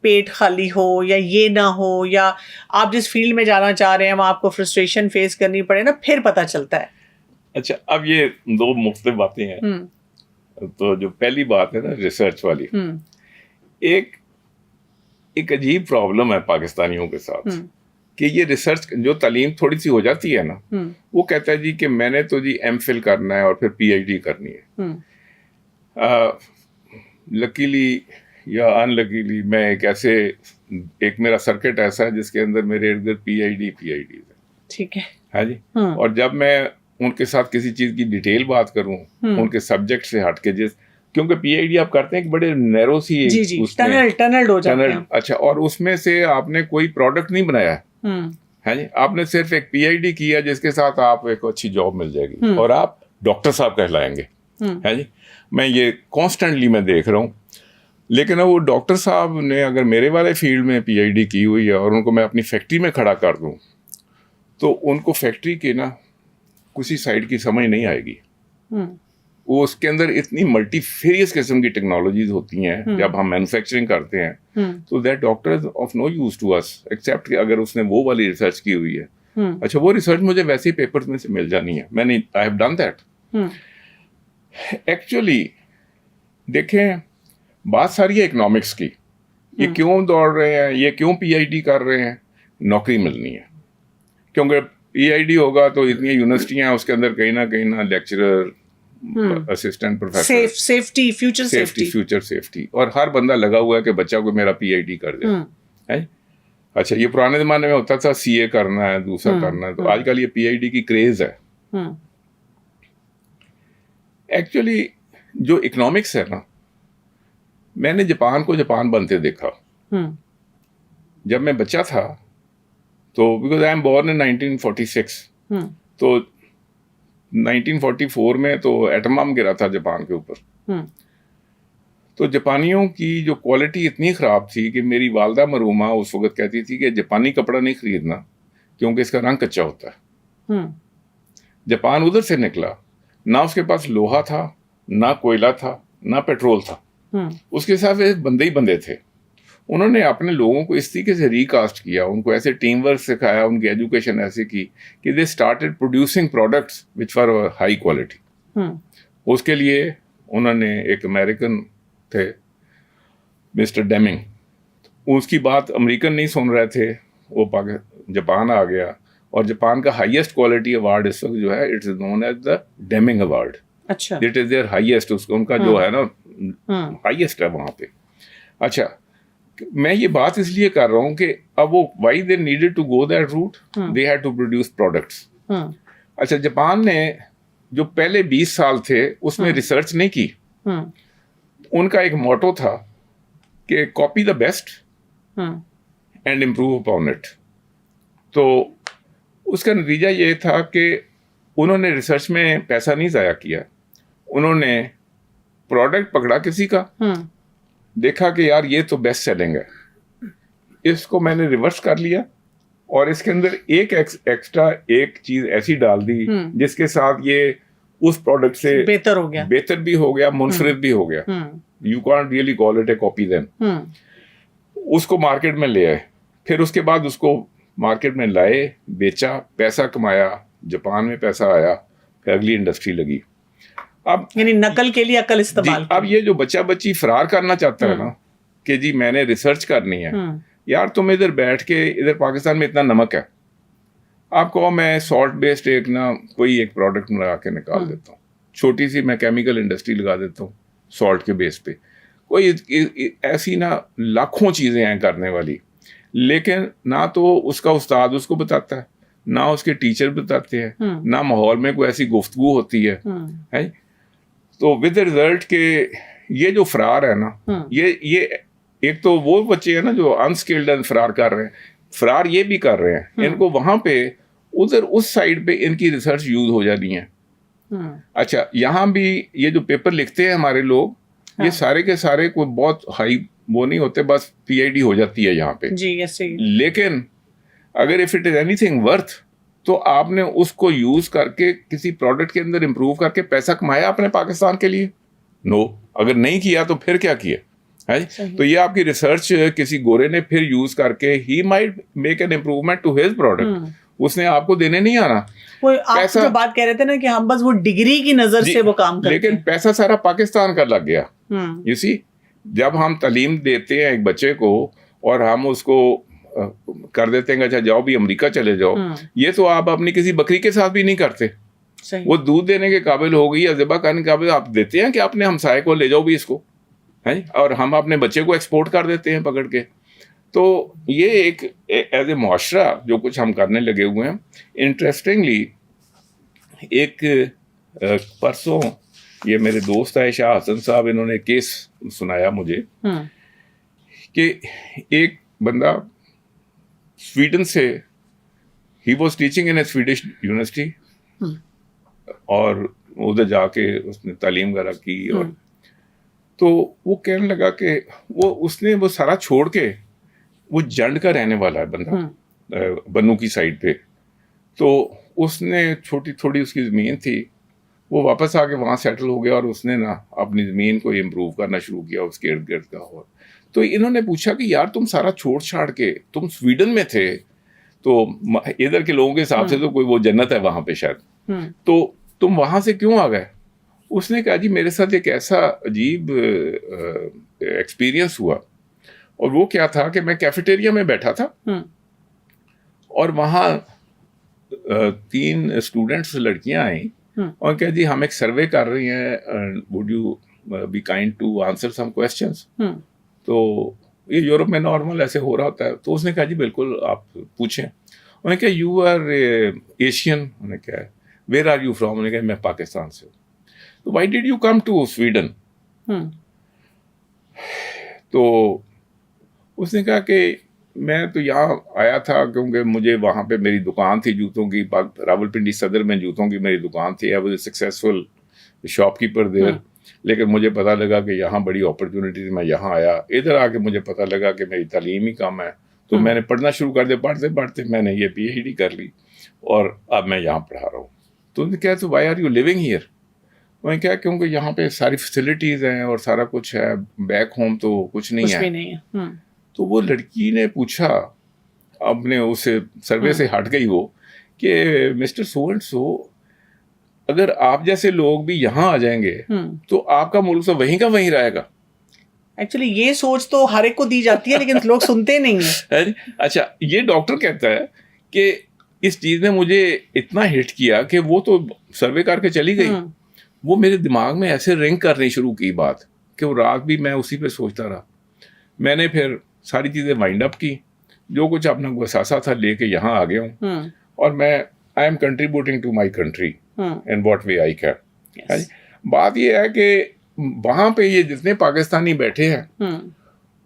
پیٹ خالی ہو یا یہ نہ ہو, یا آپ جس فیلڈ میں جانا چاہ رہے ہیں وہاں آپ کو فرسٹریشن فیس کرنی پڑے نا, پھر پتہ چلتا ہے. اچھا, اب یہ دو مختلف باتیں ہیں. تو جو پہلی بات ہے نا ریسرچ والی, ایک عجیب پرابلم ہے پاکستانیوں کے ساتھ کہ یہ ریسرچ جو تعلیم تھوڑی سی ہو جاتی ہے نا, وہ کہتا ہے جی کہ میں نے تو جی ایم فل کرنا ہے اور پھر پی ایچ ڈی کرنی ہے. لکیلی یا ان لکیلی میں ایک میرا سرکٹ ایسا ہے جس کے اندر میرے ارد گرد پی ایچ ڈی ہے. ٹھیک ہے ہے جی. اور جب میں ان کے ساتھ کسی چیز کی ڈیٹیل بات کروں ان کے سبجیکٹ سے ہٹ کے، کیونکہ پی ایچ ڈی آپ کرتے ہیں ایک بڑے نیرو سی ٹنلڈ ہو جاتے ہیں. اچھا، اور اس میں سے آپ نے کوئی پروڈکٹ نہیں بنایا ہے جی، آپ نے صرف ایک پی ایچ ڈی کیا جس کے ساتھ آپ ایک اچھی جاب مل جائے گی اور آپ ڈاکٹر صاحب کہلائیں گے ہے جی. میں یہ کانسٹنٹلی میں دیکھ رہا ہوں. لیکن وہ ڈاکٹر صاحب نے اگر میرے والے فیلڈ میں پی ایچ ڈی کی ہوئی ہے اور ان کو میں اپنی فیکٹری میں کھڑا کر دوں تو ان کو فیکٹری کے نا کسی سائڈ کی سمجھ نہیں آئے گی. وہ اس کے اندر اتنی ملٹی فیریس قسم کی ٹیکنالوجیز ہوتی ہیں جب ہم مینوفیکچرنگ کرتے ہیں تو that doctor of no use to us except کہ اگر اس نے وہ والی ریسرچ کی ہوئی ہے. اچھا، وہ ریسرچ مجھے ویسے ہی پیپرز میں سے مل جانی ہے. میں نے I have done that. Actually دیکھیں بات ساری ہے اکنامکس کی. یہ کیوں دوڑ رہے ہیں، یہ کیوں پی ایچ ڈی کر رہے ہیں؟ نوکری ملنی ہے. کیونکہ پی ایچ ڈی ہوگا تو اتنی یونیورسٹیاں ہیں اس کے اندر کہیں نہ lecturer, assistant professor, future safety, اور ہر بندہ لگا ہوا ہے کہ بچہ کو میرا پی ایچ ڈی کر دے. اچھا، یہ پرانے زمانے میں ہوتا تھا سی اے کرنا ہے، دوسرا کرنا ہے. تو آج کل یہ پی ایچ ڈی کی کریز ہے. ایکچولی جو اکنامکس ہے نا، میں نے جاپان کو جاپان بنتے دیکھا جب میں بچہ تھا. تو because I am born in 1946 تو 1944 میں تو ایٹم بم گرا تھا جاپان کے اوپر. تو جاپانیوں کی جو کوالٹی اتنی خراب تھی کہ میری والدہ مرحومہ اس وقت کہتی تھی کہ جاپانی کپڑا نہیں خریدنا کیونکہ اس کا رنگ کچا ہوتا ہے. جاپان ادھر سے نکلا، نہ اس کے پاس لوہا تھا، نہ کوئلہ تھا، نہ پیٹرول تھا. اس کے ساتھ بندے ہی بندے تھے. انہوں نے اپنے لوگوں کو اس طریقے سے ریکاسٹ کیا، ان کو ایسے ٹیم ورک سکھایا، ان کی ایجوکیشن ایسے کی کہ they started producing products which for high quality. اس کے لیے انہوں نے ایک امریکن تھے مسٹر ڈیمنگ، اس کی بات امریکن نہیں سن رہے تھے. وہ جاپان آ گیا اور جاپان کا ہائیسٹ کوالٹی ایوارڈ اس وقت جو ہے it is known as the Deming award. اچھا، اٹ از دیئر ہائیسٹ، ان کا جو ہے نا ہائیسٹ ہے وہاں پہ. اچھا، میں یہ بات اس لیے کر رہا ہوں کہ اب وہ why they needed to go that route, they had to produce products. اچھا، جاپان نے جو پہلے 20 سال تھے اس میں ریسرچ نہیں کی. ان کا ایک موٹو تھا کہ copy the best and improve upon it. تو اس کا نتیجہ یہ تھا کہ انہوں نے ریسرچ میں پیسہ نہیں ضائع کیا. انہوں نے پروڈکٹ پکڑا کسی کا، دیکھا کہ یار یہ تو بیسٹ سیلنگ ہے، اس کو میں نے ریورس کر لیا اور اس کے اندر ایک ایکسٹرا ایک چیز ایسی ڈال دی جس کے ساتھ یہ اس پروڈکٹ سے بہتر بھی ہو گیا، منفرد بھی ہو گیا. You can't really call it a copy then. اس کو مارکیٹ میں لے آئے، پھر اس کے بعد اس کو مارکیٹ میں لائے، بیچا، پیسہ کمایا، جاپان میں پیسہ آیا، پھر اگلی انڈسٹری لگی. اب یعنی نقل کے لیے عقل استعمال. اب یہ جو بچہ بچی فرار کرنا چاہتا ہے نا کہ جی میں نے ریسرچ کرنی ہے، یار تم ادھر بیٹھ کے ادھر پاکستان میں اتنا نمک ہے، آپ کو میں سالٹ بیسڈ کوئی ایک پروڈکٹ بنا کے نکال دیتا ہوں، چھوٹی سی میں کیمیکل انڈسٹری لگا دیتا ہوں سالٹ کے بیس پہ. کوئی ایسی نا لاکھوں چیزیں ہیں کرنے والی، لیکن نہ تو اس کا استاد اس کو بتاتا ہے، نہ اس کے ٹیچر بتاتے ہیں، نہ ماحول میں کوئی ایسی گفتگو ہوتی ہے. تو ود ریزلٹ کہ یہ جو فرار ہے نا، یہ ایک تو وہ بچے ہیں نا جو انسکلڈ فرار کر رہے ہیں، فرار یہ بھی کر رہے ہیں، ان کو وہاں پہ ادھر اس سائڈ پہ ان کی ریسرچ یوز ہو جانی ہے. اچھا، یہاں بھی یہ جو پیپر لکھتے ہیں ہمارے لوگ، یہ سارے کے سارے کوئی بہت ہائی وہ نہیں ہوتے، بس پی ایچ ڈی ہو جاتی ہے یہاں پہ. لیکن اگر if it is any thing worth تو آپ نے اس کو یوز کر کے کسی پروڈکٹ کے اندر امپروو کر کے پیسہ کمایا اپنے پاکستان کے لیے؟ نو. اگر نہیں کیا تو پھر کیا کیا ہے؟ تو یہ آپ کی ریسرچ کسی گورے نے پھر یوز کر کے he might make an improvement to his product, اس نے آپ کو دینے نہیں آنا. آپ جو بات کہہ رہے تھے نا کہ ہم بس وہ ڈگری کی نظر سے وہ کام کرتے ہیں، لیکن پیسہ سارا پاکستان کا لگ گیا. یو سی، جب ہم تعلیم دیتے ہیں ایک بچے کو اور ہم اس کو کر دیتے ہیں کہ اچھا جاؤ بھی امریکہ چلے جاؤ، یہ تو آپ اپنی کسی بکری کے ساتھ بھی نہیں کرتے. وہ دودھ دینے کے قابل ہو گئی یا ذبح کرنے کے قابل، آپ دیتے ہیں کہ اپنے ہمسائے کو لے جاؤ بھی اس کو، اور ہم اپنے بچے کو ایکسپورٹ کر دیتے ہیں پکڑ کے. تو یہ ایک ایز اے معاشرہ جو کچھ ہم کرنے لگے ہوئے ہیں. انٹرسٹنگلی ایک پرسوں یہ میرے دوست ہے شاہ حسن صاحب, انہوں نے کیس سنایا مجھے کہ ایک بندہ سویڈن سے, he was teaching in a Swedish university, اور ادھر جا کے اس نے تعلیم وغیرہ کی, اور تو وہ کہنے لگا کہ اس نے وہ سارا چھوڑ کے, وہ جنڈ کا رہنے والا ہے بندہ بنو کی سائڈ پہ, تو اس نے چھوٹی تھوڑی اس کی زمین تھی, وہ واپس آ کے وہاں سیٹل ہو گیا, اور اس نے نا اپنی زمین کو امپروو کرنا شروع کیا اس کے ارد گرد کا. تو انہوں نے پوچھا کہ یار تم سارا چھوڑ چھاڑ کے تم سویڈن میں تھے, تو ادھر کے لوگوں کے حساب سے تو کوئی وہ جنت ہے وہاں پہ شاید, تو تم وہاں سے کیوں آ گئے؟ اس نے کہا جی میرے ساتھ ایک ایسا عجیب ایکسپیرئنس ہوا, اور وہ کیا تھا کہ میں کیفیٹیریا میں بیٹھا تھا, اور وہاں 3 اسٹوڈنٹس لڑکیاں آئیں اور کہا جی ہم ایک سروے کر رہی ہیں, would you be kind to answer some questions. تو یہ یورپ میں نارمل ایسے ہو رہا ہوتا ہے. تو اس نے کہا جی بالکل آپ پوچھیں. انہوں نے کہا یو آر ایشین, انہوں نے کہا ویئر آر یو فرام, انہوں نے کہا میں پاکستان سے ہوں. تو why did you come to Sweden? تو اس نے کہا کہ میں تو یہاں آیا تھا کیونکہ مجھے وہاں پہ میری دکان تھی جوتوں کی, راولپنڈی صدر میں جوتوں کی میری دکان تھی, I was a successful shopkeeper there. لیکن مجھے پتا لگا کہ یہاں بڑی اپرچونیٹیز, میں یہاں آیا. ادھر آ کے مجھے پتا لگا کہ میری تعلیم ہی کم ہے, تو میں نے پڑھنا شروع کر دیا. پڑھتے پڑھتے میں نے یہ PhD کر لی, اور اب میں یہاں پڑھا رہا ہوں. تو انہوں نے کہا تو why are you living here? انہوں نے کہا کیونکہ یہاں پہ ساری فیسلٹیز ہیں اور سارا کچھ ہے, بیک ہوم تو کچھ نہیں ہے. تو وہ لڑکی نے پوچھا, اپنے اس سروے سے ہٹ گئی وہ, کہ مسٹر سو اینڈ سو اگر آپ جیسے لوگ بھی یہاں آ جائیں گے تو آپ کا ملک تو وہیں کا وہیں رہے گا. ایکچولی یہ سوچ تو ہر ایک کو دی جاتی ہے لیکن لوگ سنتے نہیں ہیں. اچھا, یہ ڈاکٹر کہتا ہے کہ اس چیز نے مجھے اتنا ہٹ کیا کہ وہ تو سروے کر کے چلی گئی, وہ میرے دماغ میں ایسے رنگ کرنی شروع کی بات کہ وہ رات بھی میں اسی پہ سوچتا رہا. میں نے پھر ساری چیزیں وائنڈ اپ کی, جو کچھ اپنا اثاثہ تھا لے کے یہاں آ گیا ہوں, اور میں I am contributing to my country in what way I can. بات یہ ہے کہ وہاں پہ یہ جتنے پاکستانی بیٹھے ہیں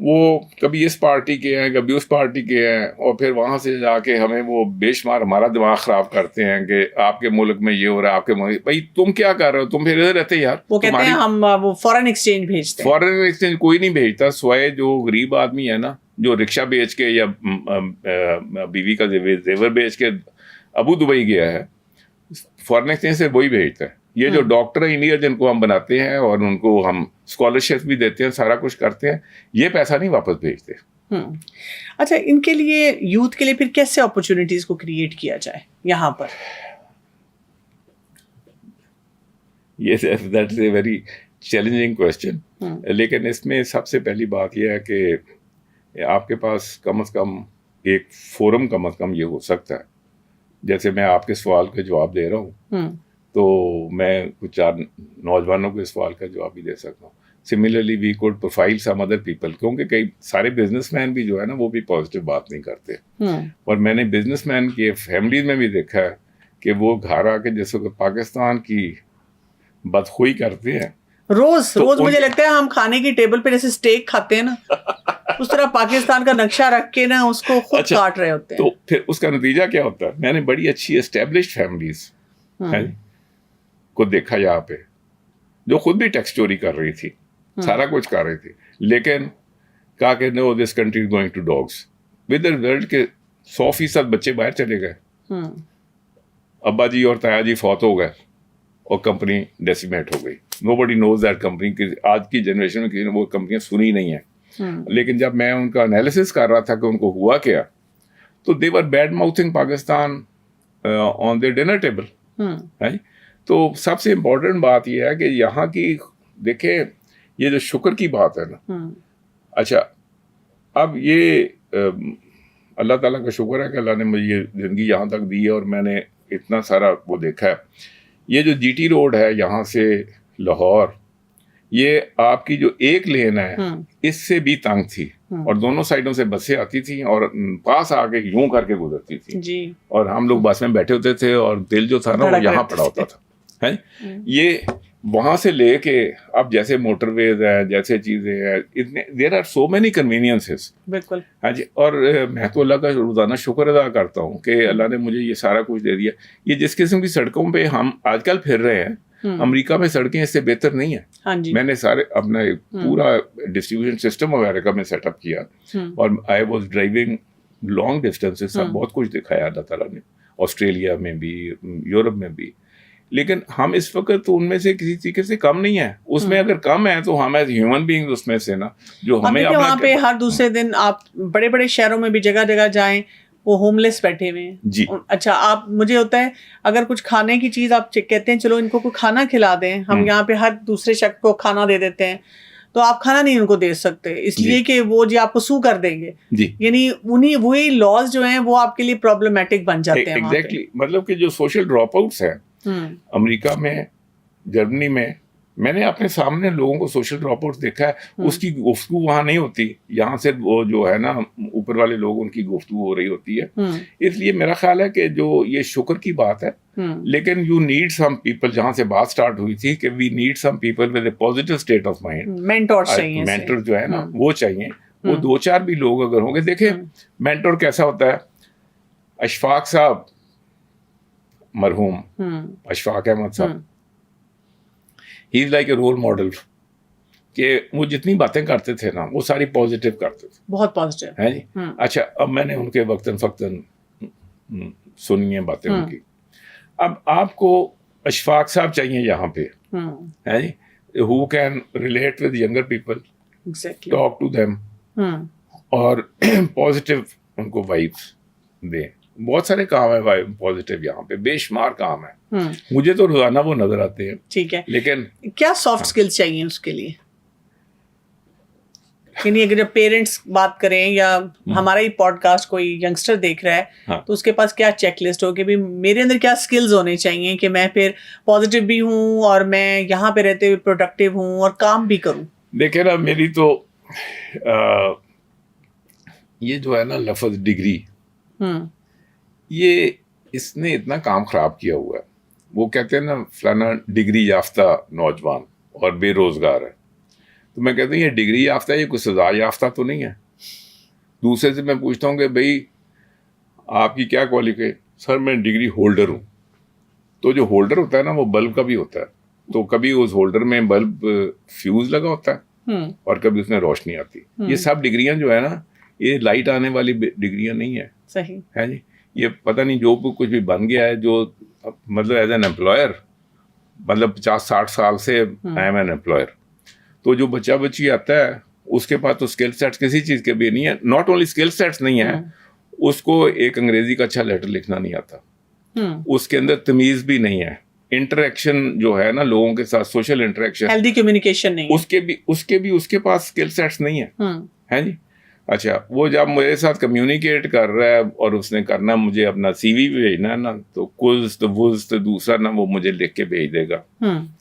وہ کبھی اس پارٹی کے ہیں کبھی اس پارٹی کے ہیں, اور پھر وہاں سے جا کے ہمیں وہ بے شمار ہمارا دماغ خراب کرتے ہیں کہ آپ کے ملک میں یہ ہو رہا ہے, آپ کے ملک بھائی تم کیا کر رہے ہو, تم پھر ادھر رہتے یار. وہ کہتے ہیں ہم وہ فورن ایکسچینج بھیجتے ہیں. فورن ایکسچینج کوئی نہیں بھیجتا, سوائے جو غریب آدمی ہے نا, جو رکشہ بیچ کے یا بیوی کا زیور بیچ کے ابو دبئی گیا ہے, فورن ایکسچینج سے وہی بھیجتا ہے. یہ جو ڈاکٹر انجینئر جن کو ہم بناتے ہیں اور ان کو ہم اسکالرشپ بھی دیتے ہیں, سارا کچھ کرتے ہیں, یہ پیسہ نہیں واپس بھیجتے. اچھا, ان کے لیے یوتھ کے لیے پھر کیسے اپرچونیٹیز کو کریٹ کیا جائے یہاں پر؟ یہ that is a very challenging question. لیکن اس میں سب سے پہلی بات یہ ہے کہ آپ کے پاس کم از کم ایک فورم کم از کم یہ ہو سکتا ہے. جیسے میں آپ کے سوال کا جواب دے رہا ہوں, تو میں کچھ 4 نوجوانوں کے سوال کا جواب بھی دے سکتا ہوں. Similarly we could profile some other people, کیونکہ کئی سارے بزنس مین بھی جو ہے نا وہ بھی پازیٹیو بات نہیں کرتے. اور میں نے بزنس مین کی فیملیز میں بھی دیکھا ہے کہ وہ گھر آ کے جیسے کہ پاکستان کی بدخوئی کرتے ہیں. روز مجھے لگتا ہے ہم کھانے کی ٹیبل پہ جیسے اسٹیک کھاتے ہیں نا, اس طرح پاکستان کا نقشہ رکھ کے نا اس کو خود کاٹ رہے ہوتے ہیں. تو پھر اس کا نتیجہ کیا ہوتا ہے؟ میں نے بڑی اچھی اسٹیبلشڈ فیملیز کو دیکھا یہاں پہ, جو خود بھی ٹیکس چوری کر رہی تھی, سارا کچھ کر رہی تھی, لیکن کہا کہ no this country is going to dogs, with the result کے 100% بچے باہر چلے گئے, ابا جی اور تایا جی فوت ہو گئے, اور کمپنی ڈیسیمیٹ ہو گئی. نو بڈی نوز دیٹ کمپنی. آج کی جنریشن میں کسی نے وہ کمپنیاں سنی نہیں ہیں. لیکن جب میں ان کا انالیسس کر رہا تھا کہ ان کو ہوا کیا, تو they were bad mouthing Pakistan on their dinner table. تو سب سے امپورٹنٹ بات یہ ہے کہ یہاں کی دیکھیں, یہ جو شکر کی بات ہے نا, اچھا اب یہ اللہ تعالیٰ کا شکر ہے کہ اللہ نے مجھے یہ زندگی یہاں تک دی ہے, اور میں نے اتنا سارا وہ دیکھا ہے. یہ جو GT روڈ ہے یہاں سے لاہور, یہ آپ کی جو ایک لین ہے اس سے بھی تنگ تھی اور دونوں سائڈوں سے بسیں آتی تھیں اور پاس آ کے یوں کر کے گزرتی تھیں جی اور ہم لوگ بس میں بیٹھے ہوتے تھے اور دل جو تھا نا وہ یہاں پڑا ہوتا تھا. یہ وہاں سے لے کے اب جیسے موٹر ویز ہیں جیسے چیزیں ہیں اتنے دیر آر سو مینی کنوینئنسز. بالکل. ہاں جی. اور میں تو اللہ کا روزانہ شکر ادا کرتا ہوں کہ اللہ نے مجھے یہ سارا کچھ دے دیا. یہ جس قسم کی سڑکوں پہ ہم آج کل پھر رہے ہیں امریکہ میں سڑکیں اس سے بہتر نہیں ہیں. میں نے سارے اپنا پورا ڈسٹریبیوشن سسٹم امریکہ میں سیٹ اپ کیا اور I was driving long distance. سب بہت کچھ دکھایا اللہ تعالیٰ نے, آسٹریلیا میں بھی یورپ میں بھی. لیکن ہم اس وقت تو ان میں سے کسی طریقے سے کم نہیں ہے. اس میں اگر کم ہے تو ہم ایز ہیومن بینگ اس میں سے نا جو ہمیں وہاں پہ ہر دوسرے دن آپ بڑے بڑے شہروں میں بھی جگہ جگہ جائیں وہ ہوم لیس بیٹھے ہوئے ہیں. جی اچھا آپ مجھے ہوتا ہے اگر کچھ کھانے کی چیز آپ کہتے ہیں چلو ان کو کوئی کھانا کھلا دیں, ہم یہاں پہ ہر دوسرے شخص کو کھانا دے دیتے ہیں تو آپ کھانا نہیں ان کو دے سکتے اس لیے کہ وہ جی آپ کو سو کر دیں گے. یعنی انہیں وہی لاز جو ہیں وہ آپ کے لیے پرابلمٹک بن جاتے ہیں. ایگزیکٹلی. مطلب کہ جو سوشل ڈراپ آؤٹس ہیں امریکہ میں جرمنی میں نے اپنے سامنے لوگوں کو سوشل ڈراپ آؤٹ دیکھا ہے. اس کی گفتگو وہاں نہیں ہوتی, یہاں سے وہ جو ہے نا اوپر والے لوگ ان کی گفتگو ہو رہی ہوتی ہے. اس لیے میرا خیال ہے کہ جو یہ شکر کی بات ہے لیکن یو نیڈ سم پیپل, جہاں سے بات سٹارٹ ہوئی تھی کہ we need some people with a positive state of mind. Mentor جو ہے نا وہ چاہیے. وہ دو چار بھی لوگ اگر ہوں گے. دیکھیں مینٹر کیسا ہوتا ہے. اشفاق صاحب مرحوم Ashfaq Ahmed Sahab, he is like a role model کہ وہ جتنی باتیں کرتے تھے نا وہ ساری پازیٹیو کرتے تھے, بہت پازیٹیو ہے جی. اچھا اب میں نے ان کے وقتاً فقتاً سنی ہیں باتیں ان کی. اب آپ کو اشفاق صاحب چاہیے یہاں پہ, ہے جی, who can relate with younger people, talk to them اور پازیٹیو ان کو وائبس دیں. بہت سارے کام ہے پازیٹیو یہاں پہ, بے شمار کام ہے. مجھے تو روزانہ وہ نظر آتے ہیں. ٹھیک ہے, لیکن کیا سافٹ سکلز چاہیے اس کے لیے؟ یعنی اگر جب پیرنٹس بات کریں یا ہمارا ہی پوڈ کاسٹ کوئی ینگسٹر دیکھ رہا ہے تو اس کے پاس کیا چیک لسٹ ہو کہ بھی میرے اندر کیا سکلز ہونے چاہیے کہ میں پھر پازیٹیو بھی ہوں اور میں یہاں پہ رہتے ہوئے پروڈکٹیو ہوں اور کام بھی کروں؟ دیکھیں نا میری تو یہ جو ہے نا لفظ ڈگری, یہ اس نے اتنا کام خراب کیا ہوا ہے. وہ کہتے ہیں نا فلانا ڈگری یافتہ نوجوان اور بے روزگار ہے, تو میں کہتا ہوں یہ ڈگری یافتہ ہے, یہ کوئی سزا یافتہ تو نہیں ہے. دوسرے سے میں پوچھتا ہوں کہ بھائی آپ کی کیا کوالیفیکیشن؟ سر میں ڈگری ہولڈر ہوں. تو جو ہولڈر ہوتا ہے نا وہ بلب کا بھی ہوتا ہے, تو کبھی اس ہولڈر میں بلب فیوز لگا ہوتا ہے اور کبھی اس میں روشنی آتی. یہ سب ڈگریاں جو ہے نا یہ لائٹ آنے والی ڈگریاں نہیں ہیں. صحیح ہے جی. یہ پتہ نہیں جو کچھ بھی بن گیا ہے, جو مطلب ایز این امپلائر مطلب 50-60 سال سے آئی ایم این امپلائر. تو جو بچہ بچی آتا ہے اس کے پاس تو اسکل سیٹس کسی چیز کے بھی نہیں ہے. ناٹ اونلی اسکل سیٹس نہیں ہیں, اس کو ایک انگریزی کا اچھا لیٹر لکھنا نہیں آتا, اس کے اندر تمیز بھی نہیں ہے. انٹریکشن جو ہے نا لوگوں کے ساتھ, سوشل انٹریکشن, ہیلدی کمیونیکیشن نہیں, اس کے پاس اسکل سیٹس نہیں ہے جی. اچھا وہ جب میرے ساتھ کمیونیکیٹ کر رہا ہے اور اس نے کرنا مجھے اپنا سی وی بھی بھیجنا ہے نا, تو کوز تو وز تو دوسرا نا وہ مجھے لکھ کے بھیج دے گا,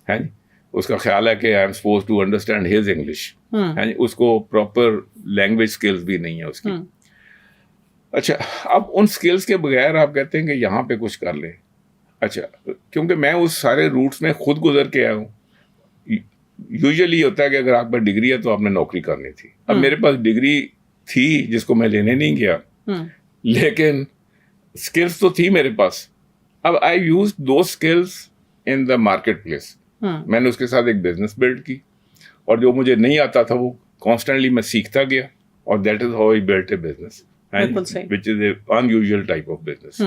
ہے جی. اس کا خیال ہے کہ I am suppose to understand his English, ہے جی. اس کو پراپر لینگویج اسکلز بھی نہیں ہے اس کی. اچھا اب ان اسکلس کے بغیر آپ کہتے ہیں کہ یہاں پہ کچھ کر لیں. اچھا کیونکہ میں اس سارے روٹس میں خود گزر کے آیا ہوں. یوزلی ہوتا ہے کہ اگر آپ پر ڈگری ہے تو آپ نے نوکری کرنی تھی. اب میرے پاس ڈگری تھی جس کو میں لینے نہیں گیا, لیکن اسکلس تو تھی میرے پاس. اب I use those skills in the marketplace. میں نے اس کے ساتھ ایک بزنس بلڈ کی اور جو مجھے نہیں آتا تھا وہ کانسٹنٹلی میں سیکھتا گیا, اور that is how I build a business which is a unusual type of business.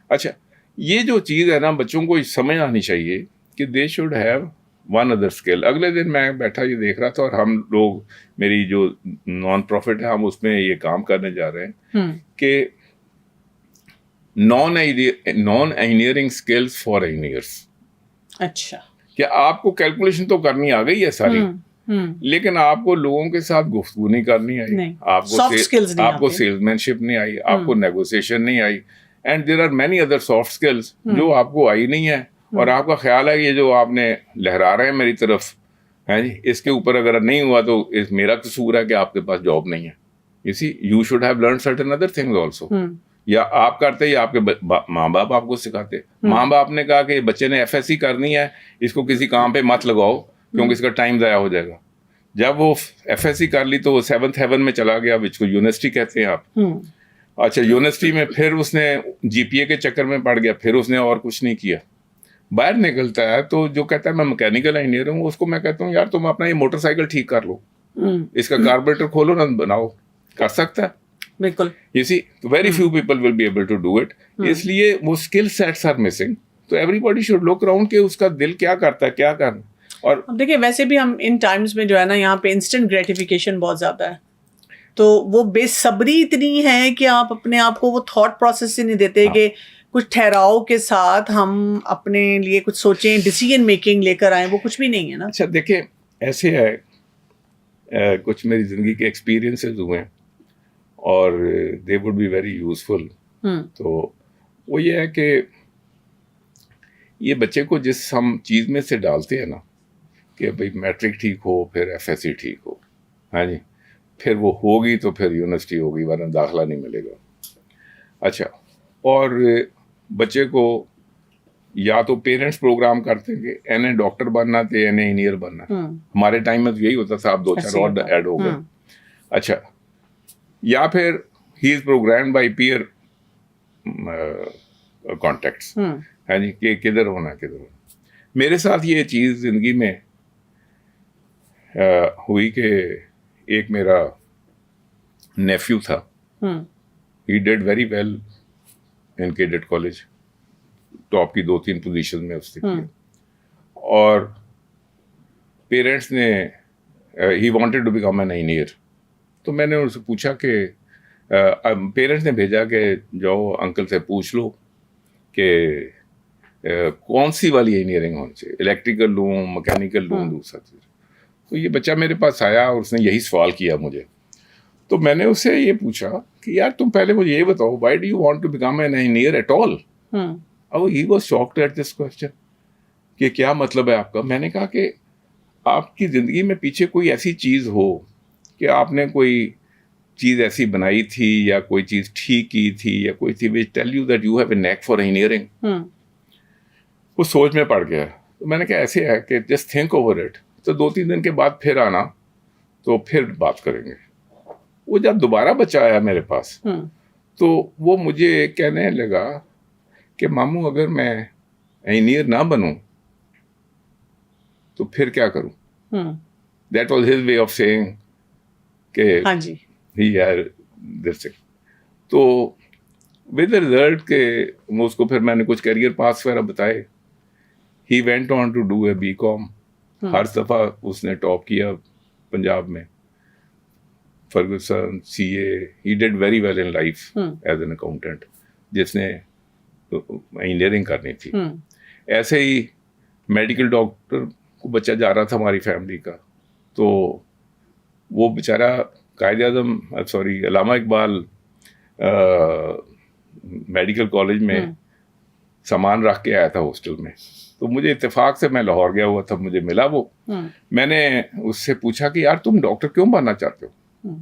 اچھا یہ جو چیز ہے نا بچوں کو سمجھ آنی چاہیے کہ they should have one other skill. اگلے دن میں بیٹھا یہ دیکھ رہا تھا, اور ہم لوگ میری جو نان پروفٹ ہے ہم اس میں یہ کام کرنے جا رہے ہیں کہ naan engineering skills for engineers. اچھا کہ آپ کو کیلکولیشن تو کرنی آ گئی ہے ساری, لیکن آپ کو لوگوں کے ساتھ گفتگو نہیں کرنی آئی, آپ کو سیلز مین شپ نہیں آئی, آپ کو نیگوسیشن نہیں آئی, and there are many other soft skills جو آپ کو آئی نہیں ہے. اور آپ کا خیال ہے یہ جو آپ نے لہرا رہے ہیں میری طرف ہے جی. اس کے اوپر اگر نہیں ہوا تو میرا قصور ہے کہ آپ کے پاس جاب نہیں ہے. You see, you should have learned certain other things also. یا آپ کرتے یا آپ کے ماں باپ آپ کو سکھاتے. ماں باپ نے کہا کہ بچے نے FSC کرنی ہے, اس کو کسی کام پہ مت لگاؤ کیونکہ اس کا ٹائم ضائع ہو جائے گا. جب وہ FSC کر لی تو وہ 7th heaven میں چلا گیا, وچ کو یونیورسٹی کہتے ہیں آپ. اچھا, یونیورسٹی میں پھر اس نے GPA کے چکر میں پڑ گیا, پھر اس نے اور کچھ نہیں کیا. باہر نکلتا ہے تو جو کہتا ہے میں میکینیکل انجینئر ہوں, اس کو میں کہتا ہوں یار تم اپنا یہ موٹر سائیکل ٹھیک کر لو, اس کا کاربوریٹر کھولو نہ بناؤ. کر سکتا ہے بالکل. You see, very few people will be able to do it. اس لیے وہ اسکل سیٹس آر مسنگ. تو everybody should look around کہ اس کا دل کیا کرتا ہے, کیا کرنا. اور دیکھیں ویسے بھی ہم ان ٹائمز میں جو ہے نا یہاں پہ انسٹنٹ گریٹیفیکیشن بہت زیادہ ہے, تو وہ بے صبری اتنی ہے کہ آپ اپنے آپ کو وہ تھاٹ پروسیس سے نہیں دیتے کہ کچھ ٹھہراؤ کے ساتھ ہم اپنے لیے کچھ سوچیں, ڈیسیژن میکنگ لے کر آئیں, وہ کچھ بھی نہیں ہے نا. اچھا دیکھیں ایسے ہے, کچھ میری زندگی کے ایکسپیرینسز ہوئے ہیں اور they would be very useful. تو وہ یہ ہے کہ یہ بچے کو جس ہم چیز میں سے ڈالتے ہیں نا کہ بھائی میٹرک ٹھیک ہو پھر FSC ٹھیک ہو, ہاں جی, پھر وہ ہوگی تو پھر یونیورسٹی ہوگی ورنہ داخلہ نہیں ملے گا. اچھا, اور بچے کو یا تو پیرنٹس پروگرام کرتے ہیں کہ انہیں ڈاکٹر بننا تھے, انہیں انجینئر بننا. ہمارے ٹائم میں تو یہی ہوتا تھا, آپ 2-4 اور ایڈ ہو گئے. اچھا, یا پھر ہی از پروگرامڈ بائی پیئر کانٹیکٹس, ہے جی, کہ کدھر ہونا کدھر ہونا. میرے ساتھ یہ چیز زندگی میں ہوئی کہ ایک میرا نیفیو تھا, he did very well in cadet college, top کی 2-3 پوزیشن میں اس نے کیا. اور پیرنٹس نے he wanted to become an engineer. تو میں نے ان سے پوچھا کہ پیرنٹس نے بھیجا کہ جاؤ انکل سے پوچھ لو کہ کون سی والی انجینئرنگ ہونی چاہیے, الیکٹریکل لوں, مکینیکل لوں, دوسرا چیز. تو یہ بچہ میرے پاس آیا اور اس نے یہی سوال کیا مجھے. تو میں نے اس سے یہ پوچھا کہ یار تم پہلے مجھے یہ بتاؤ, why do you want to become an engineer at all. He was shocked at this question کہ کیا مطلب ہے آپ کا. میں نے کہا کہ آپ کی زندگی میں پیچھے کوئی ایسی چیز ہو کہ آپ نے کوئی چیز ایسی بنائی تھی یا کوئی چیز ٹھیک کی تھی یا کوئی تھی which tell you that you have a knack for engineering. وہ سوچ میں پڑ گیا. تو میں نے کہا ایسے ہے کہ just think over it. تو 2-3 دن کے بعد پھر آنا تو پھر بات کریں گے. وہ جب دوبارہ بچہ آیا میرے پاس تو وہ مجھے کہنے لگا کہ ماموں اگر میں انجینئر نہ بنوں تو پھر کیا کروں. That was his way of saying کہ ہاں جی ہی ہے دس. تو ود ریزلٹ کہ اس کو پھر میں نے کچھ کیریئر پاس وغیرہ بتائے. He went on to do a BCom. ہر دفعہ اس نے ٹاپ کیا پنجاب میں, Fergusson, CA. He did very well in life as an accountant جس نے انجینئرنگ کرنی تھی. ایسے ہی میڈیکل ڈاکٹر کو بچہ جا رہا تھا ہماری فیملی کا, تو وہ بیچارہ قائد اعظم علامہ اقبال میڈیکل کالج میں سامان رکھ کے آیا تھا ہاسٹل میں. تو مجھے اتفاق سے میں لاہور گیا ہوا تھا, مجھے ملا وہ. میں نے اس سے پوچھا کہ یار تم ڈاکٹر کیوں بننا چاہتے ہو,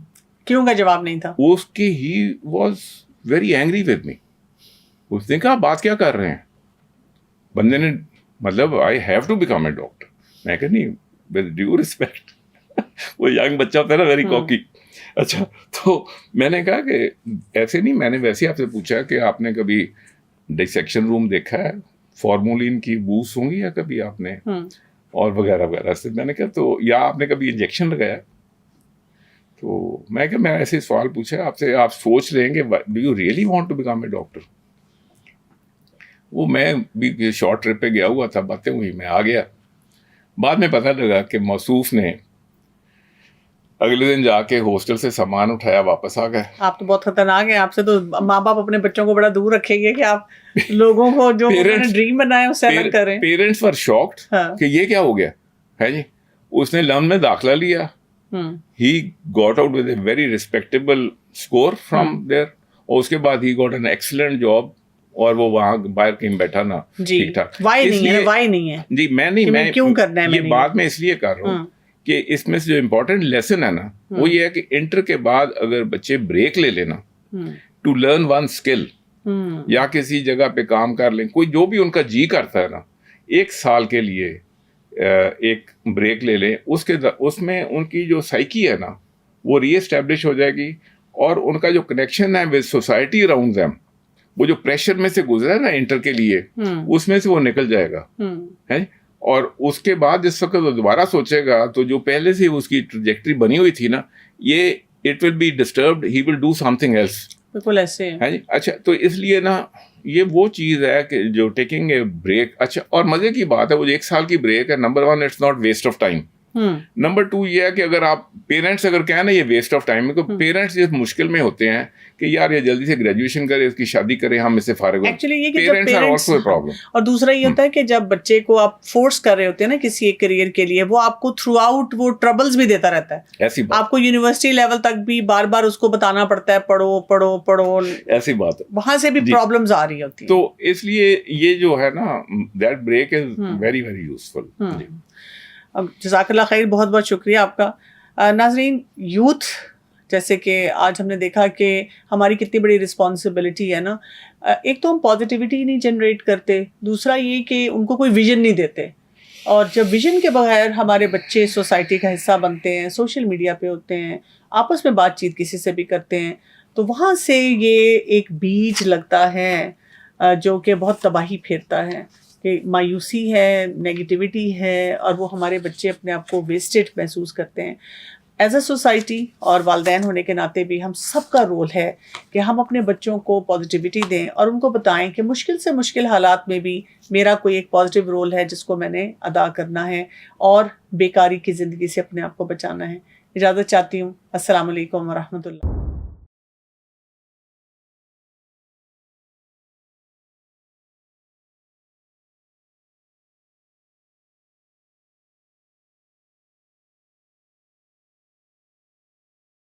کیوں کا جواب نہیں تھا. اس کی he was very angry with me. اس نے کہا بات کیا کر رہے ہیں, بندے نے مطلب I have to become a doctor. میں کہ نہیں, ود ڈیو ریسپیکٹ, وہ ینگ بچہ ہوتا ہے نا, ویری کوکی. اچھا, تو میں نے کہا کہ ایسے نہیں, میں نے ویسے آپ سے پوچھا کہ آپ نے کبھی ڈسیکشن روم دیکھا ہے, فارمولین کی بوس ہوں گی یا کبھی آپ نے, اور وغیرہ وغیرہ سے. میں نے کہا تو یا آپ نے کبھی انجیکشن لگایا. تو میں کہ میں ایسے سوال پوچھا آپ سے, آپ سوچ رہے ہیں کہ do you really want to become a doctor. وہ میں بھی شارٹ ٹرپ پہ گیا ہوا تھا, باتیں ہوئی, میں آ گیا. بعد میں پتہ لگا کہ موصوف نے اگلے دن جا کے ہاسٹل سے سامان اٹھایا, واپس آ گئے. آپ تو بہت خطرناک ہیں, آپ سے تو ماں باپ اپنے بچوں کو بڑا دور رکھیں گے کہ آپ لوگوں کو جو ڈریم بنایا اس سے الگ کریں. پیرنٹس ور شاکڈ کہ یہ کیا ہو گیا ہے جی. اس نے لم میں داخلہ لیا, he got out with a very respectable score from there, اور اس کے بعد he got an excellent job اور وہ وہاں باہر کہیں بیٹھا نا جی ٹھیک ٹھاک. وائی نہیں ہے لیے وائی نہیں ہے جی میں نہیں کہ میں کیوں کرنا ہے یہ بات میں اس لیے کر رہا ہوں کہ اس میں سے جو امپورٹنٹ لیسن ہے نا وہ یہ ہے کہ انٹر کے بعد اگر بچے بریک لے لینا ٹو لرن ون اسکل یا کسی جگہ پہ کام کر لیں, کوئی جو بھی ان کا جی کرتا ہے نا 1 سال کے لیے ایک بریک لے لیں, اس میں ان کی جو سائیکی ہے نا وہ ری اسٹیبلش ہو جائے گی, اور ان کا جو کنیکشن ہے ود سوسائٹی اراؤنڈ دیم, وہ جو پریشر میں سے گزرا ہے نا انٹر کے لیے اس میں سے وہ نکل جائے گا ہے. اور اس کے بعد جس وقت وہ دوبارہ سوچے گا تو جو پہلے سے اس کی ٹریجیکٹری بنی ہوئی تھی نا یہ it will be disturbed, he will do something else. بالکل ایسے ہے جی. اچھا تو اس لیے نا یہ وہ چیز ہے کہ جو ٹیکنگ اے بریک. اچھا اور مزے کی بات ہے وہ جو 1 سال کی بریک ہے, number 1 it's not waste of time. Number 2 یہ ہے کہ اگر آپ پیرنٹس اگر کہیں نا یہ ویسٹ آف ٹائم ہے, تو پیرنٹس اس مشکل میں ہوتے ہیں کہ یار یہ جلدی سے گریجویشن کرے, اس کی شادی کرے, ہم اس سے فارغ ہو. ایکچولی یہ کہ parents are also a problem. اور دوسرا یہ ہوتا ہے کہ جب بچے کو آپ فورس کر رہے ہوتے ہیں نا کسی ایک کریئر کے لیے, وہ آپ کو تھرو آؤٹ وہ ٹربلز بھی دیتا رہتا ہے. ایسی بات آپ کو یونیورسٹی لیول تک بھی بار بار اس کو بتانا پڑتا ہے پڑھو پڑھو پڑھو, ایسی بات ہے, وہاں سے بھی پرابلمز آ رہی ہوتی ہیں. تو اس لیے یہ جو ہے نا that break is very very useful. جزاک اللہ خیر, بہت بہت شکریہ آپ کا. ناظرین, یوتھ جیسے کہ آج ہم نے دیکھا کہ ہماری کتنی بڑی رسپانسبلٹی ہے نا. ایک تو ہم پازیٹیوٹی نہیں جنریٹ کرتے, دوسرا یہ کہ ان کو کوئی ویژن نہیں دیتے, اور جب ویژن کے بغیر ہمارے بچے سوسائٹی کا حصہ بنتے ہیں, سوشل میڈیا پہ ہوتے ہیں, آپس میں بات چیت کسی سے بھی کرتے ہیں, تو وہاں سے یہ ایک بیج لگتا ہے جو کہ بہت تباہی پھیرتا ہے, کہ مایوسی ہے, نیگیٹیوٹی ہے, اور وہ ہمارے بچے اپنے آپ کو ویسٹڈ محسوس کرتے ہیں. ایز اے سوسائٹی اور والدین ہونے کے ناطے بھی ہم سب کا رول ہے کہ ہم اپنے بچوں کو پازیٹیوٹی دیں اور ان کو بتائیں کہ مشکل سے مشکل حالات میں بھی میرا کوئی ایک پازیٹیو رول ہے جس کو میں نے ادا کرنا ہے, اور بیکاری کی زندگی سے اپنے آپ کو بچانا ہے. اجازت چاہتی ہوں. السلام علیکم ورحمۃ اللہ.